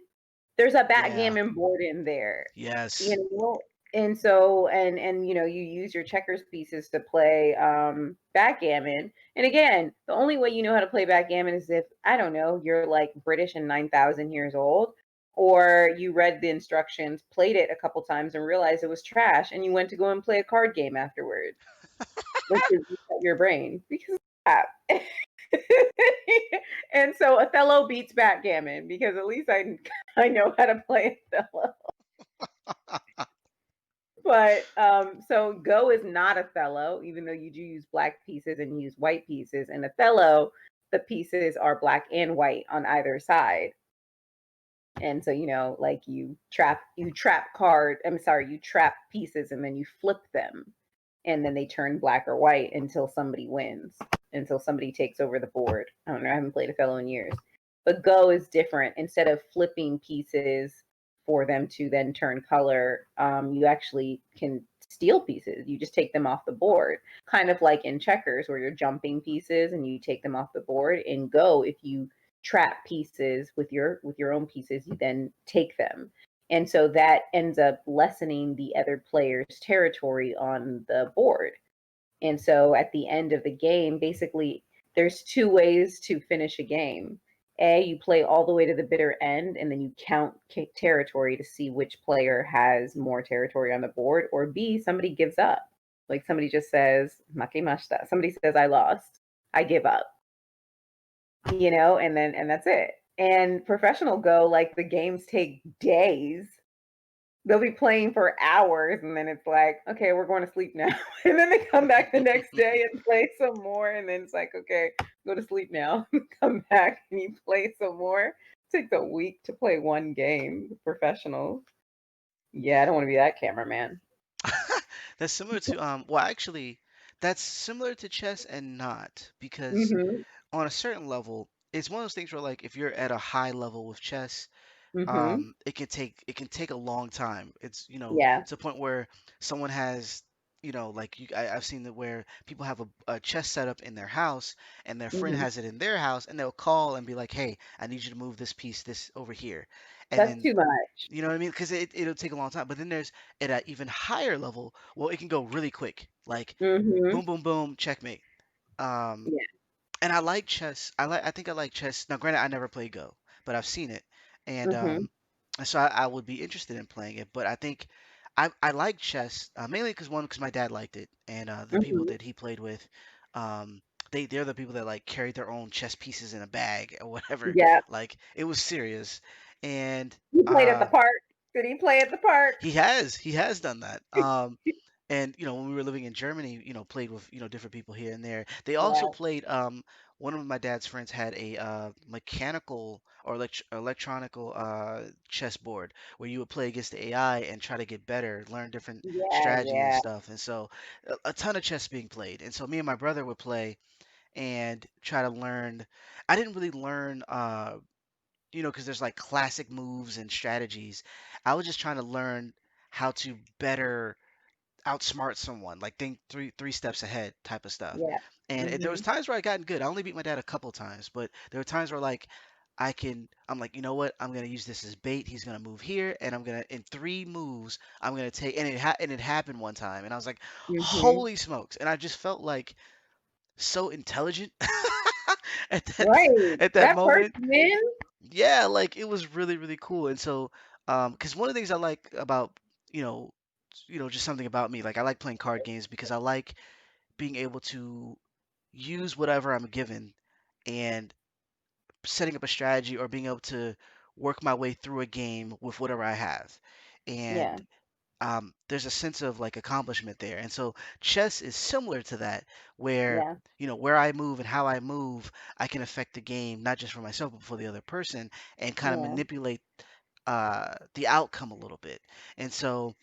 there's a Yeah. backgammon board in there, you Yes. know. And so, and you use your checkers pieces to play backgammon. And again, the only way you know how to play backgammon is if, I don't know, you're like British and 9,000 years old, or you read the instructions, played it a couple times and realized it was trash, and you went to go and play a card game afterwards, like to reset your brain, because of that. And so Othello beats backgammon because at least I know how to play Othello. But so Go is not Othello, even though you do use black pieces and use white pieces. And Othello, the pieces are black and white on either side. And so, like you trap pieces and then you flip them. And then they turn black or white until somebody wins, until somebody takes over the board. I don't know, I haven't played Othello in years. But Go is different. Instead of flipping pieces for them to then turn color, you actually can steal pieces. You just take them off the board. Kind of like in checkers where you're jumping pieces and you take them off the board. In Go, if you trap pieces with your own pieces, you then take them. And so that ends up lessening the other player's territory on the board. And so at the end of the game, basically, there's two ways to finish a game. A, you play all the way to the bitter end, and then you count territory to see which player has more territory on the board. Or B, somebody gives up. Like somebody just says, "Makemashita." Somebody says, "I lost. I give up." And that's it. And professional Go, like the games take days. They'll be playing for hours, and then it's like, okay, we're going to sleep now. And then they come back the next day and play some more, and then it's like, okay, go to sleep now. Come back and you play some more. It takes a week to play one game. Professionals. Yeah, I don't want to be that cameraman. That's similar to well actually that's similar to chess and not because Mhm. on a certain level it's one of those things where like if you're at a high level with chess, Mhm. it can take a long time. It's Yeah. to the point where someone has like I've seen that where people have a chess setup in their house and their friend Mhm. has it in their house and they'll call and be like, hey, I need you to move this piece this over here, and That's then too much. you know what I mean? Because it'll take a long time. But then there's at an even higher level, well, it can go really quick, like Mhm. boom, boom, boom, checkmate. Um, Yeah. and I like chess. I think I like chess. Now, granted, I never played Go, but I've seen it, and Mhm. so I would be interested in playing it. But I think I like chess mainly because my dad liked it, and the people Mhm. that he played with, um, they're the people that like carried their own chess pieces in a bag or whatever. Yeah. Like it was serious, and He played at the uh, park. Did he play at the park? he has done that. And when we were living in Germany, played with different people here and there. They also Yeah. played. One of my dad's friends had a mechanical or electronical chessboard where you would play against the AI and try to get better, learn different Yeah. strategies and Yeah. stuff. And so a ton of chess being played. And so me and my brother would play and try to learn. I didn't really learn. Because there's like classic moves and strategies. I was just trying to learn how to better outsmart someone, like think three steps ahead type of stuff. Yeah. And there was Mhm. times where I gotten good. I only beat my dad a couple times, but there were times where like I'm like, you know what? I'm gonna use this as bait. He's gonna move here, and I'm gonna in three moves I'm gonna take. And it happened one time, and I was like, Mhm. holy smokes! And I just felt like so intelligent at that Right. at that That first moment. win? Yeah, like it was really, really cool. And so, because one of the things I like about, you know, just something about me, like I like playing card games because I like being able to use whatever I'm given and setting up a strategy or being able to work my way through a game with whatever I have. And Yeah. there's a sense of like accomplishment there. And so chess is similar to that, where Yeah. where I move and how I move, I can affect the game not just for myself but for the other person and kind of Yeah. manipulate the outcome a little bit. And so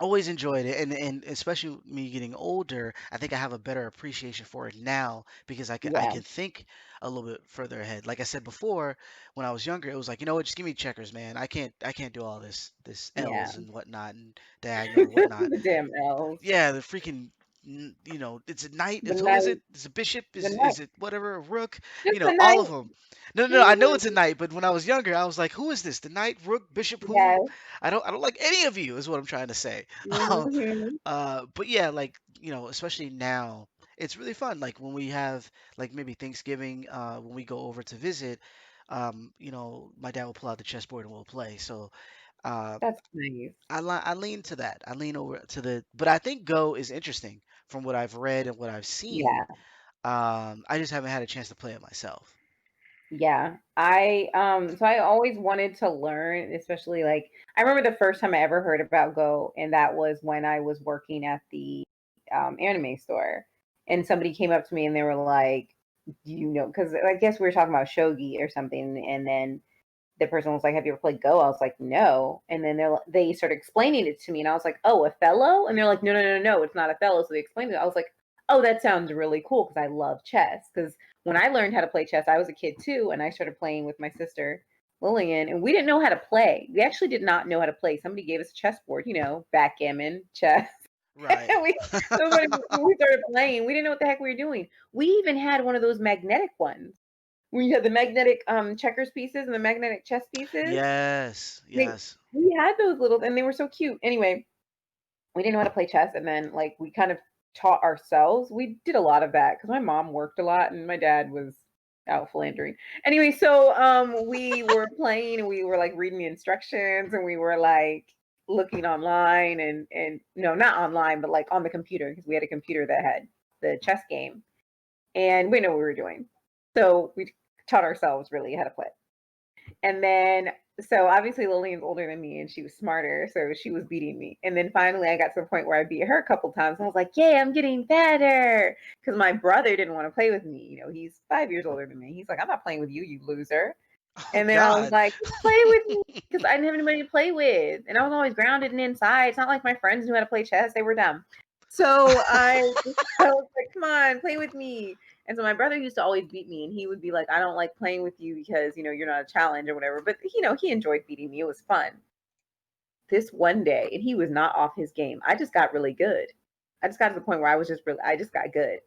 always enjoyed it, and especially me getting older, I think I have a better appreciation for it now because I Yeah. can think a little bit further ahead. Like I said before, when I was younger, it was like, you know what, just give me checkers, man. I can't do all this Yeah. L's and whatnot and diagonal and whatnot. The damn L's. Yeah, the freaking it's a knight. The It's what is night. it? It's a bishop. The night. Is it whatever a rook? Just the All night. of them. No, no, no. I know Mhm. it's a knight, but when I was younger, I was like, who is this? The knight, rook, bishop? Who? Yes. I don't like any of you. Is what I'm trying to say. Um, Mhm. but yeah, like especially now, it's really fun. Like when we have like maybe Thanksgiving, when we go over to visit, my dad will pull out the chessboard and we'll play. So uh, That's nice. I lean to that. I lean over to but I think Go is interesting from what I've read and what I've seen. Yeah. I just haven't had a chance to play it myself. Yeah. So I always wanted to learn, especially like I remember the first time I ever heard about Go, and that was when I was working at the anime store. And somebody came up to me and they were like, "Do you know?" Because I guess we were talking about shogi or something, and then the person was like, "Have you ever played Go?" I was like, "No." And then they started explaining it to me, and I was like, "Oh, Othello?" And they're like, "No, no, no, no, it's not Othello." So they explained it. I was like, "Oh, that sounds really cool," because I love chess. Because when I learned how to play chess, I was a kid too, and I started playing with my sister Lillian, and we didn't know how to play. We actually did not know how to play. Somebody gave us a chessboard, backgammon, chess. Right. And we started playing. We didn't know what the heck we were doing. We even had one of those magnetic ones where you had the magnetic checkers pieces and the magnetic chess pieces. Yes. They Yes. we had those little and they were so cute. Anyway, we didn't know how to play chess, and then like we kind of taught ourselves. We did a lot of that because my mom worked a lot and my dad was out philandering. Anyway, so we were playing and we were like reading the instructions and we were like looking online and no, not online, but like on the computer because we had a computer that had the chess game and we know what we were doing. So we taught ourselves really how to play. And then, so obviously Lillian's older than me and she was smarter. So she was beating me. And then finally I got to the point where I beat her a couple times. And I was like, yeah, I'm getting better. Because my brother didn't want to play with me. He's 5 years older than me. He's like, I'm not playing with you, you loser. Oh And then I was God. like, "Just play with me," because I didn't have anybody to play with, and I was always grounded and inside. It's not like my friends knew how to play chess; they were dumb. So I was like, "Come on, play with me." And so my brother used to always beat me, and he would be like, "I don't like playing with you because you're not a challenge or whatever." But he enjoyed beating me; it was fun. This one day, and he was not off his game. I just got really good. I just got to the point where I just got good,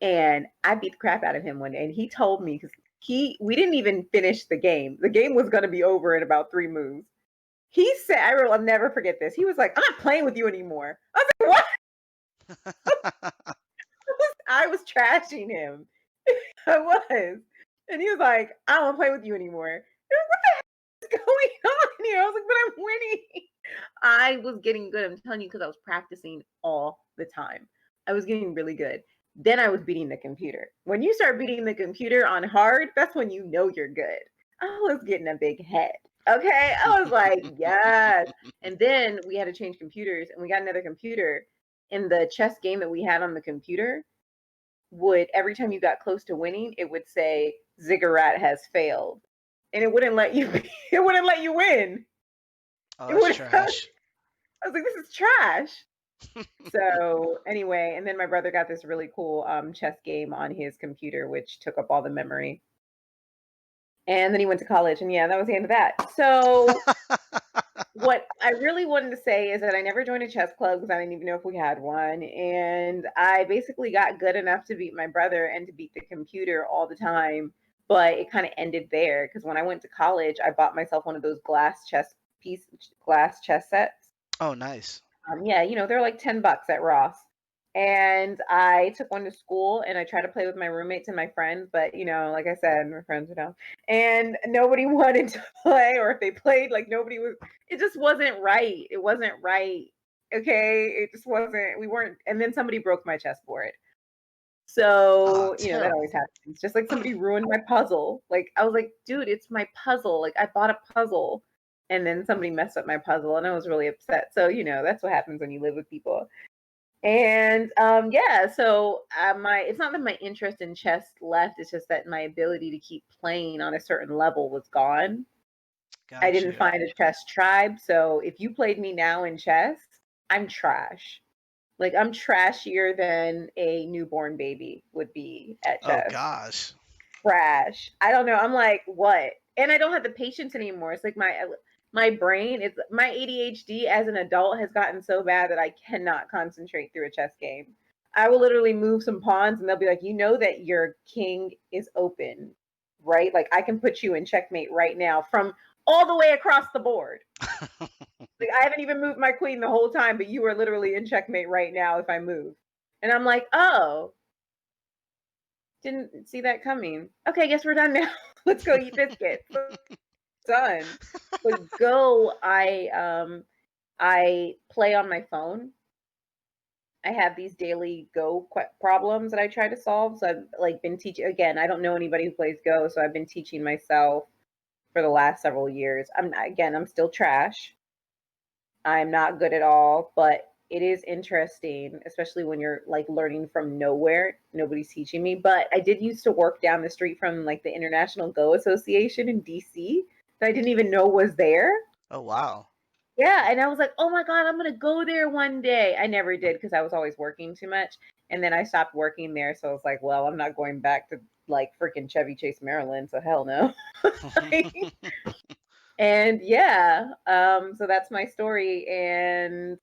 and I beat the crap out of him one day. And he told me, because we didn't even finish the game. The game was going to be over in about 3 moves. He said, I'll never forget this. He was like, "I'm not playing with you anymore." I was like, "What?" I was trashing him. I was. And he was like, "I don't want to play with you anymore." What's going on here? I was like, "But I'm winning." I was getting good. I'm telling you, because I was practicing all the time. I was getting really good. Then I was beating the computer. When you start beating the computer on hard, that's when you know you're good. I was getting a big head. Okay. I was like, yes. And then we had to change computers, and we got another computer. And the chess game that we had on the computer would, every time you got close to winning, it would say Ziggurat has failed. And it wouldn't let you it wouldn't let you win. Oh, It that's would I trash. was like, "This is trash." So anyway, and then my brother got this really cool chess game on his computer, which took up all the memory. And then he went to college, and yeah, that was the end of that. So what I really wanted to say is that I never joined a chess club because I didn't even know if we had one. And I basically got good enough to beat my brother and to beat the computer all the time. But it kind of ended there, because when I went to college, I bought myself one of those glass chess sets. Oh, nice. Yeah, they're like $10 at Ross. And I took one to school, and I tried to play with my roommates and my friends, but like I said, my friends were dumb. And nobody wanted to play, or if they played, like nobody was, it just wasn't right. It wasn't right. Okay. It just wasn't, we weren't, and then somebody broke my chessboard. Ah, So, that always terrible. happens. Just like somebody ruined my puzzle. Like, I was like, dude, it's my puzzle. Like, I bought a puzzle, and then somebody messed up my puzzle, and I was really upset. So, that's what happens when you live with people. And yeah, so my it's not that my interest in chess left, it's just that my ability to keep playing on a certain level was gone. I Got didn't you. find a chess tribe. So if you played me now in chess, I'm trash. Like, I'm trashier than a newborn baby would be at Oh chess. gosh. Trash. I don't know. I'm like, what? And I don't have the patience anymore. It's like my brain is my ADHD as an adult has gotten so bad that I cannot concentrate through a chess game. I will literally move some pawns, and they'll be like, that your king is open, right? Like, I can put you in checkmate right now from all the way across the board. Like, I haven't even moved my queen the whole time, but you are literally in checkmate right now if I move. And I'm like, oh, didn't see that coming. Okay, guess we're done now. Let's go eat biscuits. Done. But Go, I play on my phone. I have these daily Go problems that I try to solve. So I've like been teaching again. I don't know anybody who plays Go, so I've been teaching myself for the last several years. I'm still trash. I'm not good at all, but it is interesting, especially when you're like learning from nowhere. Nobody's teaching me. But I did used to work down the street from like the International Go Association in DC that I didn't even know was there. Oh wow. Yeah, and I was like, "Oh my god, I'm gonna go there one day." I never did because I was always working too much, and then I stopped working there. So I was like, "Well, I'm not going back to like freaking Chevy Chase, Maryland." So hell no. And yeah, so that's my story, and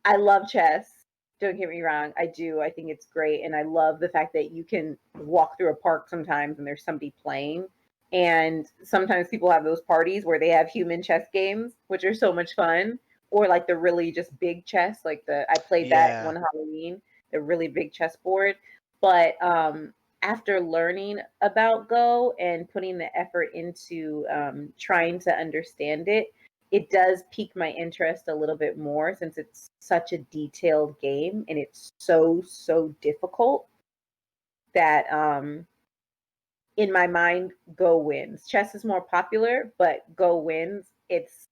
I love chess. Don't get me wrong, I do. I think it's great, and I love the fact that you can walk through a park sometimes and there's somebody playing. And sometimes people have those parties where they have human chess games, which are so much fun, or like the really just big chess. Like the I played that Yeah. one Halloween, the really big chessboard. But after learning about Go and putting the effort into trying to understand it, it does pique my interest a little bit more, since it's such a detailed game and it's so difficult that in my mind, Go wins. Chess is more popular, but Go wins. It's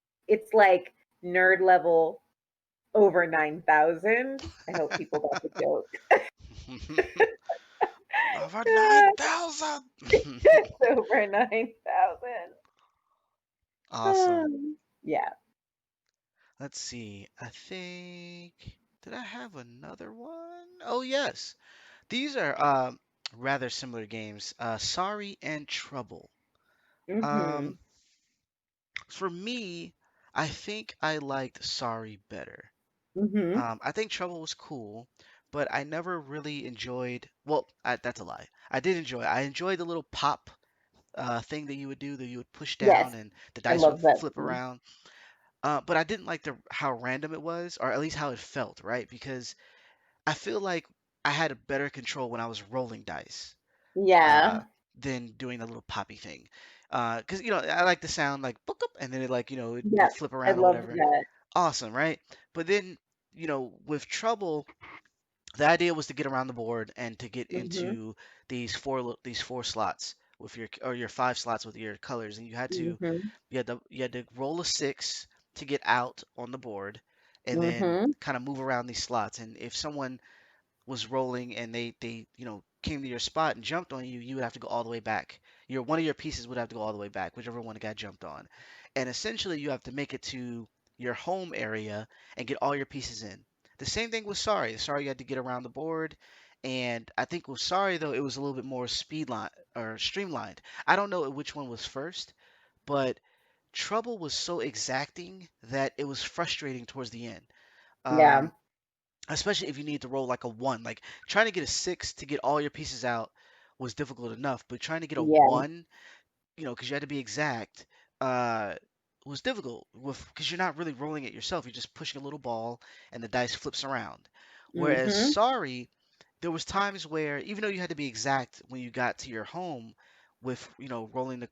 like nerd level over 9,000. I hope people got the joke. Over 9,000. It's over 9,000. Awesome. Yeah. Let's see. I think did I have another one? Oh yes. These are rather similar games. Sorry and Trouble. Mhm. Um, for me, I think I liked Sorry better. Mhm. I think Trouble was cool, but I never really enjoyed. Well, that's a lie. I did enjoy. I enjoyed the little pop thing that you would do, that you would push Yes, down and the I dice would love that flip one. around. But I didn't like the how random it was, or at least how it felt, right? Because I feel like I had a better control when I was rolling dice uh, Yeah. than doing the little poppy thing. Because I like the sound like book up, and then it like it Yep. flip I around or loved whatever. that. Awesome, right? But then with Trouble, the idea was to get around the board and to get Mhm. into these four slots with your five slots with your colors, and Mhm. you had to roll a six to get out on the board, and then Mhm. kind of move around these slots. And if someone was rolling and they came to your spot and jumped on you, you would have to go all the way back. One of your pieces would have to go all the way back, whichever one got jumped on. And essentially, you have to make it to your home area and get all your pieces in. The same thing with Sorry. Sorry, you had to get around the board. And I think with Sorry, though, it was a little bit more speed line or streamlined. I don't know which one was first, but Trouble was so exacting that it was frustrating towards the end. Yeah. Um, Especially if you need to roll like a one. Like trying to get a six to get all your pieces out was difficult enough, but trying to get a Yeah. one, because you had to be exact, uh, was difficult with because you're not really rolling it yourself. You're just pushing a little ball and the dice flips around. Whereas Mhm. Sorry, there was times where even though you had to be exact when you got to your home with rolling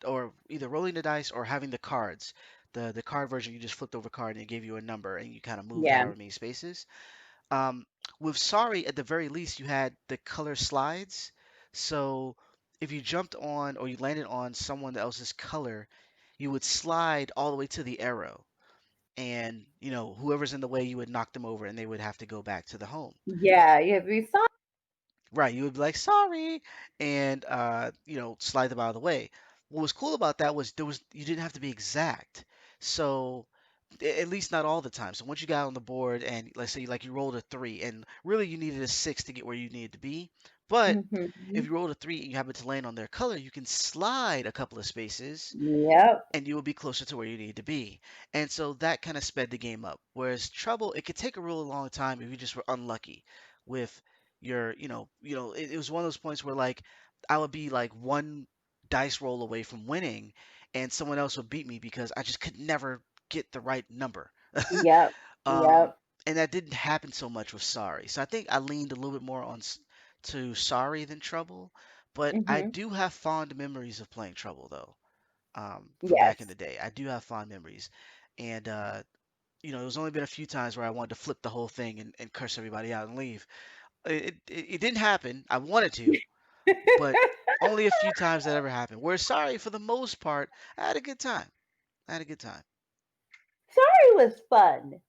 or either rolling the dice or having the cards. The card version, you just flipped over a card and it gave you a number and you kind of moved Yeah. however many spaces. Um, with Sorry, at the very least, you had the color slides. So if you jumped on or you landed on someone else's color, you would slide all the way to the arrow. And, whoever's in the way, you would knock them over and they would have to go back to the home. Yeah. You have to be so. Right. You would be like, sorry, and, slide them out of the way. What was cool about that was you didn't have to be exact. So at least not all the time. So once you got on the board and let's say like you rolled a three and really you needed a six to get where you needed to be, but if Mhm. you rolled a three and you happen to land on their color, you can slide a couple of spaces Yep. and you will be closer to where you need to be. And so that kind of sped the game up. Whereas Trouble, it could take a really long time if you just were unlucky with it was one of those points where like I would be like one dice roll away from winning and someone else would beat me because I just could never get the right number. Yep. Um, Yep. and that didn't happen so much with Sorry. So I think I leaned a little bit more to Sorry than Trouble, but I Mhm. do have fond memories of playing Trouble though, from back in Yes. the day. I do have fond memories. And, there's only been a few times where I wanted to flip the whole thing and curse everybody out and leave. It didn't happen. I wanted to, but only a few times that ever happened. Whereas Sorry, for the most part, I had a good time. I had a good time. Sorry was fun.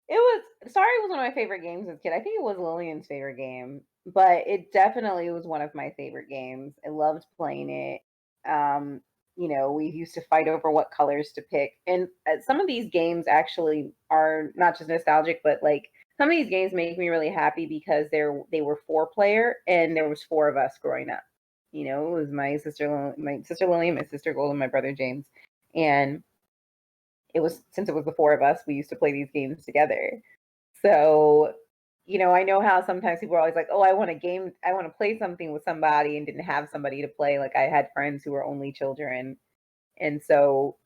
It was Sorry was one of my favorite games as a kid. I think it was Lillian's favorite game, but it definitely was one of my favorite games. I loved playing it. Um, we used to fight over what colors to pick. And some of these games actually are not just nostalgic, but like some of these games make me really happy because they were four-player and there was four of us growing up. It was my sister Lillian, my sister Golden, my brother James. And since it was the four of us, we used to play these games together. So, I know how sometimes people are always like, "Oh, I want to play something with somebody," and didn't have somebody to play. Like I had friends who were only children, and so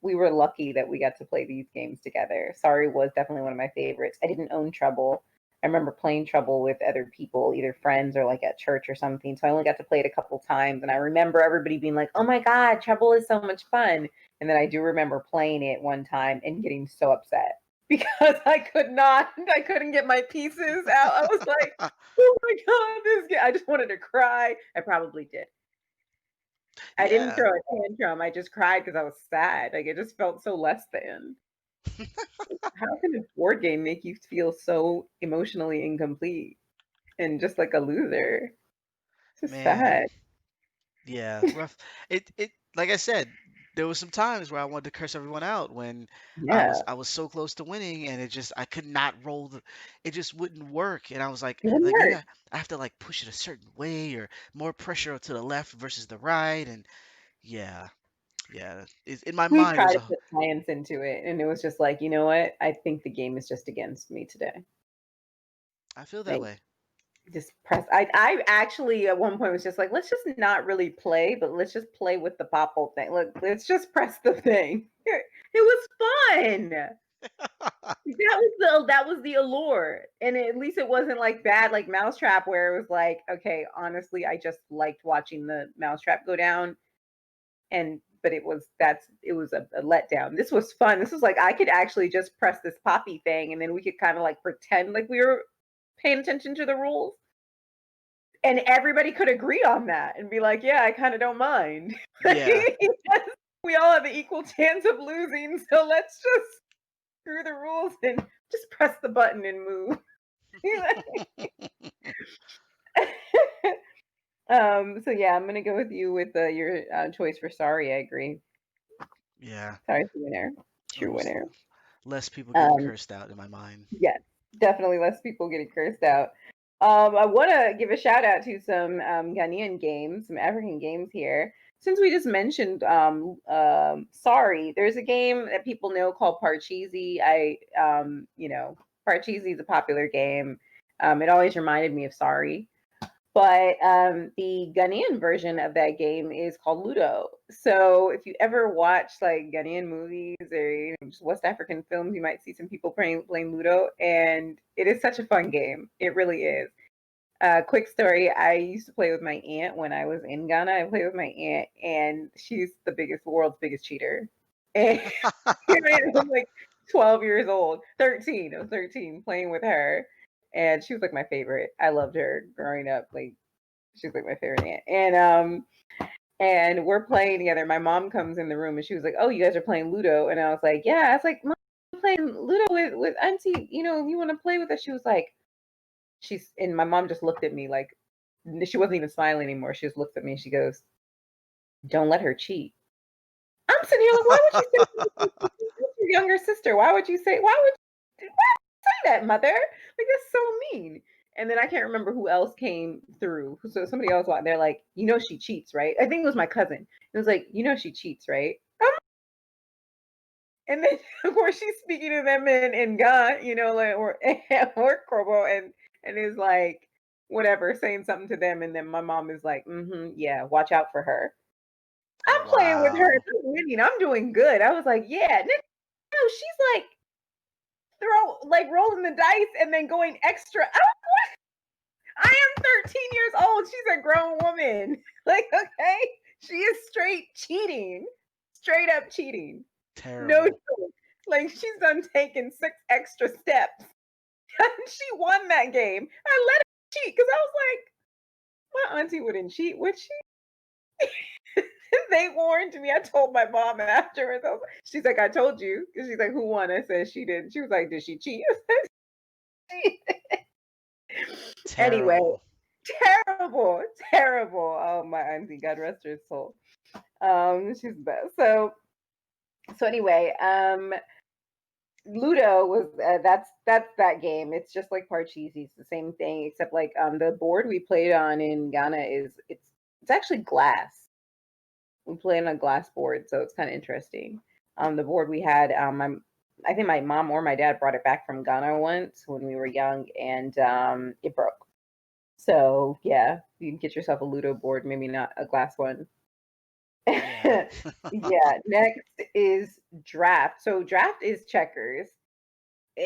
we were lucky that we got to play these games together. Sorry was definitely one of my favorites. I didn't own Trouble. I remember playing Trouble with other people, either friends or like at church or something. So I only got to play it a couple times, and I remember everybody being like, "Oh my god, Trouble is so much fun!" And then I do remember playing it one time and getting so upset because I couldn't get my pieces out. I was like, "Oh my god, this game!" I just wanted to cry. I probably did. I didn't Yeah, throw a tantrum, I just cried because I was sad, like, it just felt so less than. How can a board game make you feel so emotionally incomplete and just like a loser? It's just man. sad. Yeah, rough. It like I said. there was some times where I wanted to curse everyone out when Yeah, I was so close to winning, and it just I could not roll it just wouldn't work, and I was it wouldn't like maybe work. I have to like push it a certain way or more pressure to the left versus the right, and yeah, yeah, in my We mind it tried was to a put science into it, and it was just like, you know what? I think the game is just against me today. I feel that Like, way. just press. I actually at one point was just like, let's just not really play, but let's just play with the popple thing. Look, let's just press the thing. It was fun. That was the allure, and at least it wasn't like bad like Mousetrap, where it was like, okay, honestly, I just liked watching the Mousetrap go down, and but it was a letdown. This was fun. This was like I could actually just press this poppy thing, and then we could kind of like pretend like we were paying attention to the rules, and everybody could agree on that and be like, yeah, I kind of don't mind. Yeah. We all have an equal chance of losing, so let's just screw the rules and just press the button and move. So yeah, I'm gonna go with you with your choice for sorry. I agree. Yeah. Sorry's the winner. True Almost winner. less people getting Um, cursed out in my mind. yes, definitely less people getting cursed out. I want to give a shout out to some Ghanaian games, some African games here. Since we just mentioned sorry, there's a game that people know called Parcheesi. Parcheesi is a popular game. It always reminded me of sorry. But the Ghanaian version of that game is called Ludo. So if you ever watch like Ghanaian movies or just West African films, you might see some people playing Ludo, and it is such a fun game. It really is. Quick story: I used to play with my aunt when I was in Ghana. I played with my aunt, and she's world's biggest cheater. And I'm like 12 years old, 13. I was 13 playing with her, and she was like my favorite. I loved her growing up. Like she's like my favorite aunt. And we're playing together. My mom comes in the room and she was like, "Oh, you guys are playing Ludo." And I was like, "Yeah." I was like, "Mom, I'm playing Ludo with Auntie. You want to play with us?" She was like, "She's." And my mom just looked at me like she wasn't even smiling anymore. She just looked at me and she goes, "Don't let her cheat." I'm sitting here like, "Why would you say that's your younger sister? Why would you say? Why say that, mother? Like that's so mean." And then I can't remember who else came through. So somebody else out there, like, she cheats, right? I think it was my cousin. It was like, she cheats, right? And then of course she's speaking to them in God, like or Corbo, and is like whatever, saying something to them, and then my mom is like, yeah, watch out for her. I'm playing with her, Wow. I'm winning, I'm doing good. I was like, yeah, no, she's like rolling the dice and then going extra. I am 13 years old. She's a grown woman. Like, okay, she is straight cheating, straight up cheating. No Terrible. joke. Like, she's done taken 6 extra steps. She won that game. I let her cheat because I was like, my auntie wouldn't cheat, would she? They warned me. I told my mom afterwards. She's like, I told you. Because she's like, who won? I said she didn't. She was like, did she cheat? Anyway, Terrible. terrible, terrible. Oh, my auntie, God rest her soul. She's the best. So anyway, Ludo was that's that game. It's just like Parcheesi. It's the same thing, except like the board we played on in Ghana it's actually glass. We played on a glass board, so it's kind of interesting. The board we had, I think my mom or my dad brought it back from Ghana once when we were young, and it broke. So yeah, you can get yourself a Ludo board, maybe not a glass one. Yeah. Yeah, next is draft. So draft is checkers.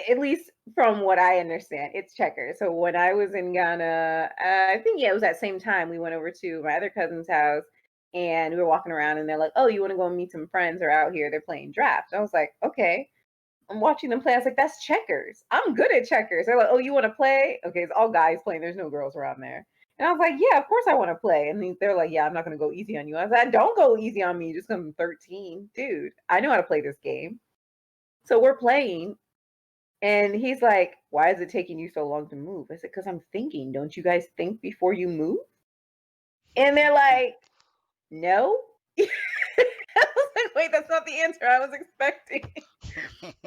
At least from what I understand, it's checkers. So when I was in Ghana, I think yeah, it was that same time we went over to my other cousin's house and we were walking around and they're like, "Oh, you want to go and meet some friends? They're out here. They're playing draft." I was like, "Okay." I'm watching them play. I was like, "That's checkers. I'm good at checkers." They're like, "Oh, you want to play?" Okay, it's all guys playing. There's no girls around there. And I was like, "Yeah, of course I want to play." And they're like, "Yeah, I'm not gonna go easy on you." I was like, "Don't go easy on me just because I'm 13, dude. I know how to play this game." So we're playing, and he's like, "Why is it taking you so long to move?" I said, "Because I'm thinking. Don't you guys think before you move?" And they're like, "No." I was like, wait, that's not the answer I was expecting.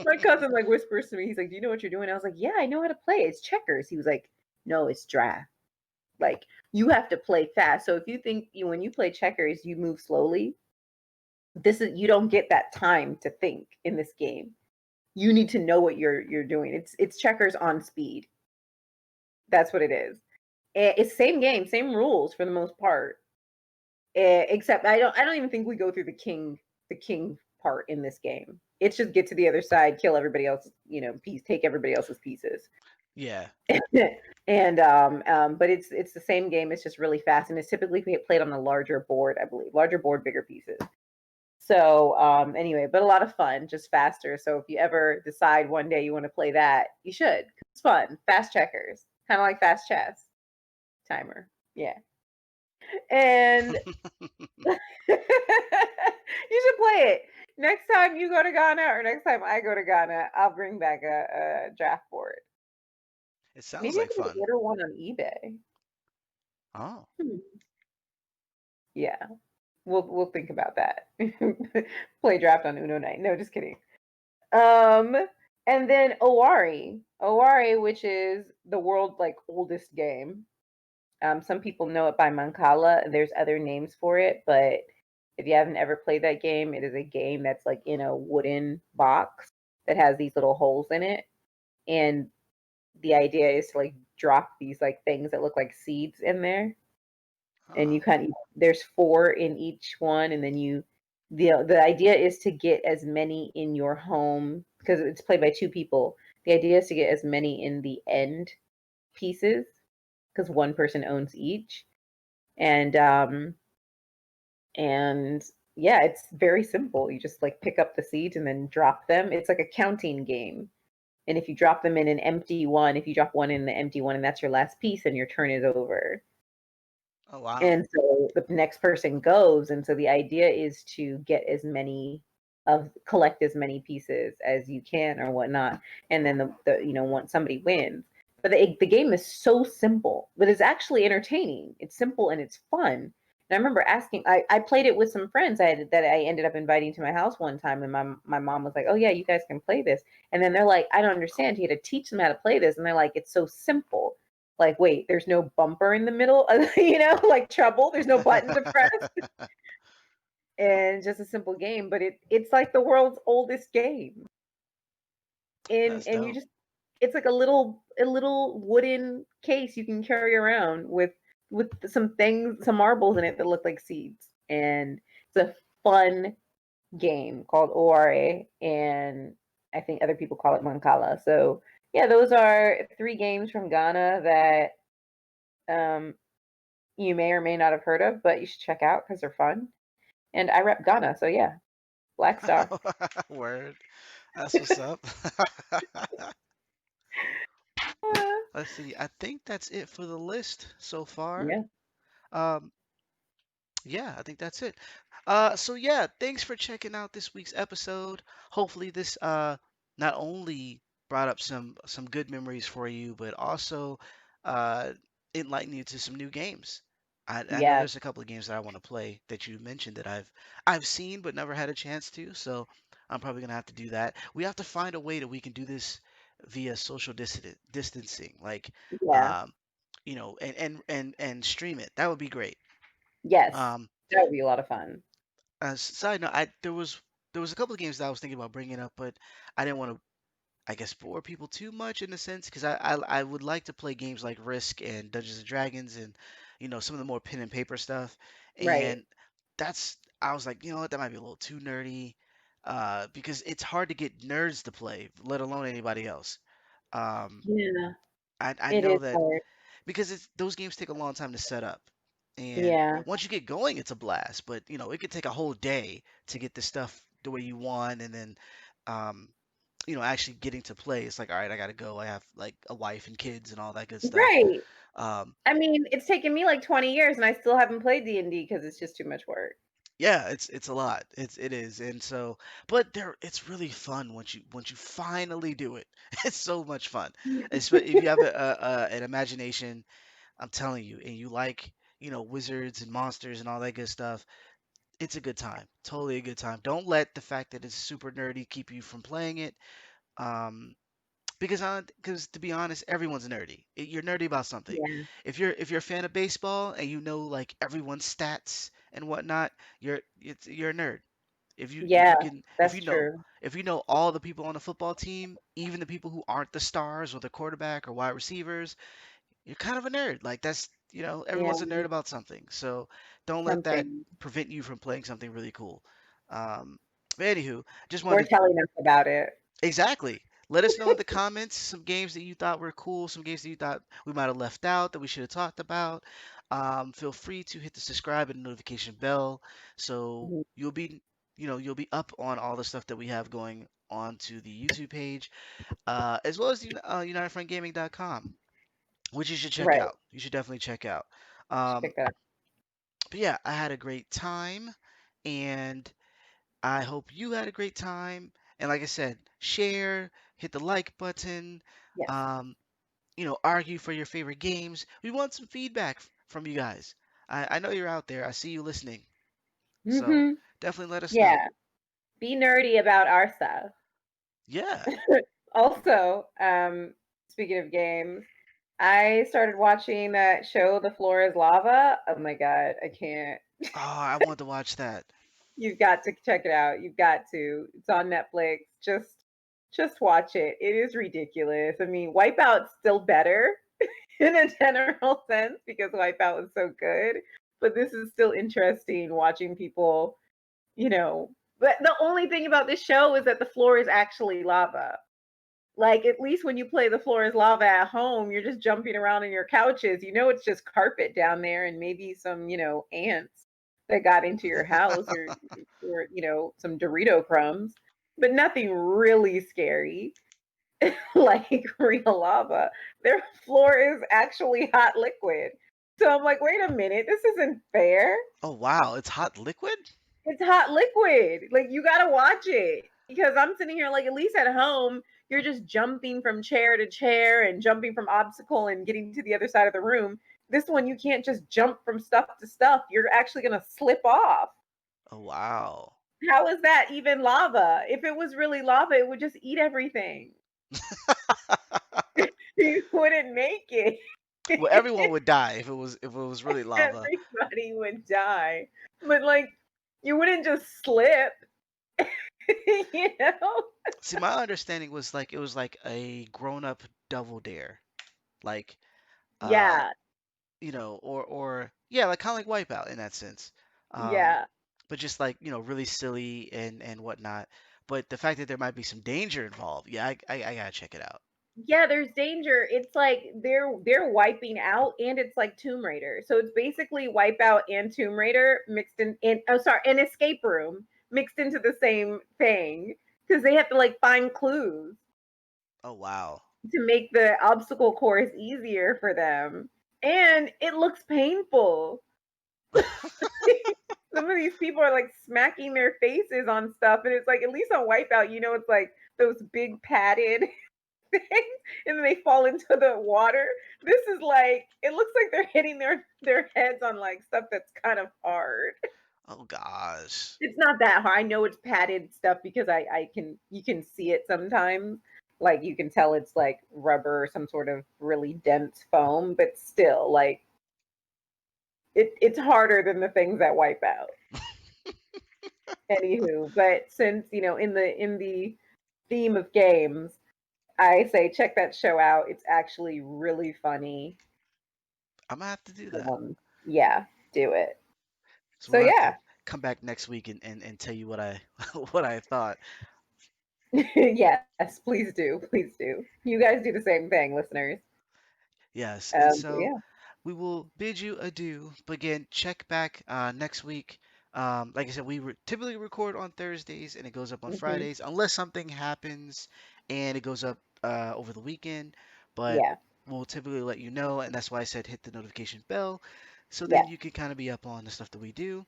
My cousin like whispers to me, he's like, "Do you know what you're doing?" I was like, "Yeah, I know how to play. It's checkers." He was like, "No, it's draft. Like you have to play fast. So if you think you when you play checkers, you move slowly. This is you don't get that time to think in this game. You need to know what you're doing. It's checkers on speed. That's what it is. It's same game, same rules for the most part. Except I don't even think we go through the king part in this game. It's just get to the other side, kill everybody else, piece, take everybody else's pieces. Yeah. And but it's the same game. It's just really fast, and it's typically played on a larger board, I believe, larger board, bigger pieces. So anyway, but a lot of fun, just faster. So if you ever decide one day you want to play that, you should. It's fun, fast checkers, kind of like fast chess timer. Yeah, and you should play it next time you go to Ghana or next time I go to Ghana. I'll bring back a draft board. It sounds Maybe I like could fun. order one on eBay. Oh. Hmm. Yeah, we'll think about that. Play draft on Uno night. No, just kidding. Um, and then Owari, which is the world's like oldest game. Some people know it by Mancala. There's other names for it, but if you haven't ever played that game, it is a game that's like in a wooden box that has these little holes in it, and the idea is to like drop these like things that look like seeds in there, and you Oh. kind of there's four in each one, and then the idea is to get as many in your home because it's played by two people. The idea is to get as many in the end pieces because one person owns each, and and yeah, it's very simple. You just like pick up the seeds and then drop them. It's like a counting game. And if you drop them in an empty one, if you drop one in the empty one and that's your last piece, then your turn is over. Oh wow. And so the next person goes, and so the idea is to get as many of collect as many pieces as you can or whatnot, and then once somebody wins. But the game is so simple, but it's actually entertaining. It's simple and it's fun. And I remember asking, I played it with some friends that I ended up inviting to my house one time, and my mom was like, "Oh yeah, you guys can play this." And then they're like, "I don't understand." He had to teach them how to play this, and they're like, "It's so simple." Like, wait, there's no bumper in the middle, like trouble. There's no button to press, and just a simple game. But it's like the world's oldest game, That's and you dope. just it's like a little wooden case you can carry around with some things, some marbles in it that look like seeds, and it's a fun game called ORA, and I think other people call it Mancala. So yeah, those are three games from Ghana that um, you may or may not have heard of, but you should check out because they're fun. And I rep Ghana, so yeah, Black Star. Word. That's what's up. Uh, Let's see. I think that's it for the list so far. yeah, Um, yeah, I think that's it. So yeah, thanks for checking out this week's episode. Hopefully this not only brought up some good memories for you, but also uh enlightened you to some new games. I know yeah, there's a couple of games that I want to play that you mentioned that I've seen but never had a chance to, so I'm probably gonna have to do that. We have to find a way that we can do this via social distancing, like yeah, um, and stream it. That would be great. yes. Um, That would be a lot of fun. as side note, there was a couple of games that I was thinking about bringing up, but I didn't want to, I guess, bore people too much in a sense because I would like to play games like Risk and Dungeons and Dragons and some of the more pen and paper stuff. Right. And that's I was like, you know what, that might be a little too nerdy, because it's hard to get nerds to play, let alone anybody else. Um, Yeah, I it know is that hard. because those games take a long time to set up. And Yeah, once you get going, it's a blast. But it could take a whole day to get the stuff the way you want, and then um, actually getting to play. It's like, all right, I gotta go. I have like a wife and kids and all that good stuff. right. Um, I mean, it's taken me like 20 years, and I still haven't played D&D because it's just too much work. yeah, it's a lot. It is, and so, but it's really fun once you finally do it. It's so much fun. If you have an imagination, I'm telling you, and you like wizards and monsters and all that good stuff. It's a good time. Totally a good time. Don't let the fact that it's super nerdy keep you from playing it. Um, because to be honest, everyone's nerdy. You're nerdy about something. Yeah. If you're a fan of baseball and you know like everyone's stats and whatnot, you're a nerd. If Yeah, you can that's true. if you know all the people on the football team, even the people who aren't the stars or the quarterback or wide receivers, you're kind of a nerd. Like that's, Yeah, everyone's a nerd about something. So don't let that something. prevent you from playing something really cool. Um, but anywho, just Or wanted to telling us about it. exactly let us know in the comments some games that you thought were cool, some games that you thought we might have left out that we should have talked about. Feel free to hit the subscribe and notification bell so Mhm. you'll be up on all the stuff that we have going on to the YouTube page, as well as UnitedFrontGaming.com, which you should check Right. out. You should definitely check out. Um, Check that. but yeah, I had a great time, and I hope you had a great time. And like I said, share, hit the like button, Yes. um, argue for your favorite games. We want some feedback from you guys. I know you're out there. I see you listening. So Hmm. definitely let us know. Yeah. Be nerdy about our stuff. Yeah. Also, speaking of games, I started watching that show, The Floor is Lava. Oh my God, I can't. Oh, I want to watch that. You've got to check it out. You've got to. It's on Netflix. Just watch it. It is ridiculous. I mean, Wipeout's still better in a general sense because Wipeout was so good, but this is still interesting watching people, you know. But the only thing about this show is that the floor is actually lava. Like at least when you play the floor is lava at home, you're just jumping around in your couches. You know it's just carpet down there and maybe some, ants that got into your house or some Dorito crumbs, but nothing really scary like real lava. Their floor is actually hot liquid. So I'm like, wait a minute, this isn't fair. Oh, wow. It's hot liquid? It's hot liquid. Like you gotta watch it because I'm sitting here like at least at home you're just jumping from chair to chair and jumping from obstacle and getting to the other side of the room. This one you can't just jump from stuff to stuff. You're actually gonna slip off. Oh, wow. How is that even lava? If it was really lava, it would just eat everything. You wouldn't make it. Well, everyone would die if it was really lava. Everybody would die. But like you wouldn't just slip, you know? See, my understanding was like it was like a grown-up double dare. Like uh Yeah. or yeah, like kind of like Wipeout in that sense. Um, Yeah. but just like, really silly and whatnot. But the fact that there might be some danger involved, yeah, I gotta check it out. Yeah, there's danger. It's like they're wiping out and it's like Tomb Raider. So it's basically Wipeout and Tomb Raider mixed in oh sorry, an escape room mixed into the same thing because they have to like find clues Oh wow. to make the obstacle course easier for them. And it looks painful. Some of these people are like smacking their faces on stuff and it's like at least on Wipeout, it's like those big padded things and then they fall into the water. This is like it looks like they're hitting their heads on like stuff that's kind of hard. Oh gosh. It's not that hard. I know it's padded stuff because I can you can see it sometimes. Like you can tell it's like rubber or some sort of really dense foam, but still like it's harder than the things that wipe out. Anywho, but since in the theme of games, I say check that show out. It's actually really funny. I'm gonna have to do that. Yeah, do it. So So we'll have to yeah, come back next week and tell you what I what I thought. yes, please do, please do. You guys do the same thing, listeners. Yes, and But so yeah, we will bid you adieu. But again, check back next week. Like I said, typically record on Thursdays and it goes up on hmm Fridays, unless something happens and it goes up over the weekend. But yeah, we'll typically let you know, and that's why I said hit the notification bell, so yeah, then you can kind of be up on the stuff that we do.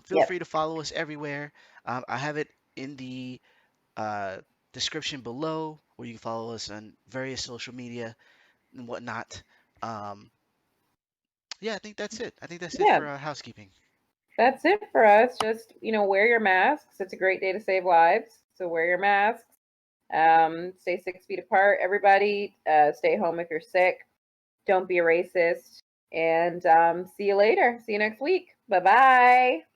Feel yep, free to follow us everywhere. I have it in the uh, description below, where you can follow us on various social media and whatnot. Um, yeah, I think that's it. I think that's it yeah. for housekeeping. That's it for us. Just, wear your masks. It's a great day to save lives. So wear your masks. Stay 6 feet apart, everybody. Stay home if you're sick. Don't be a racist. And see you later. See you next week. Bye bye.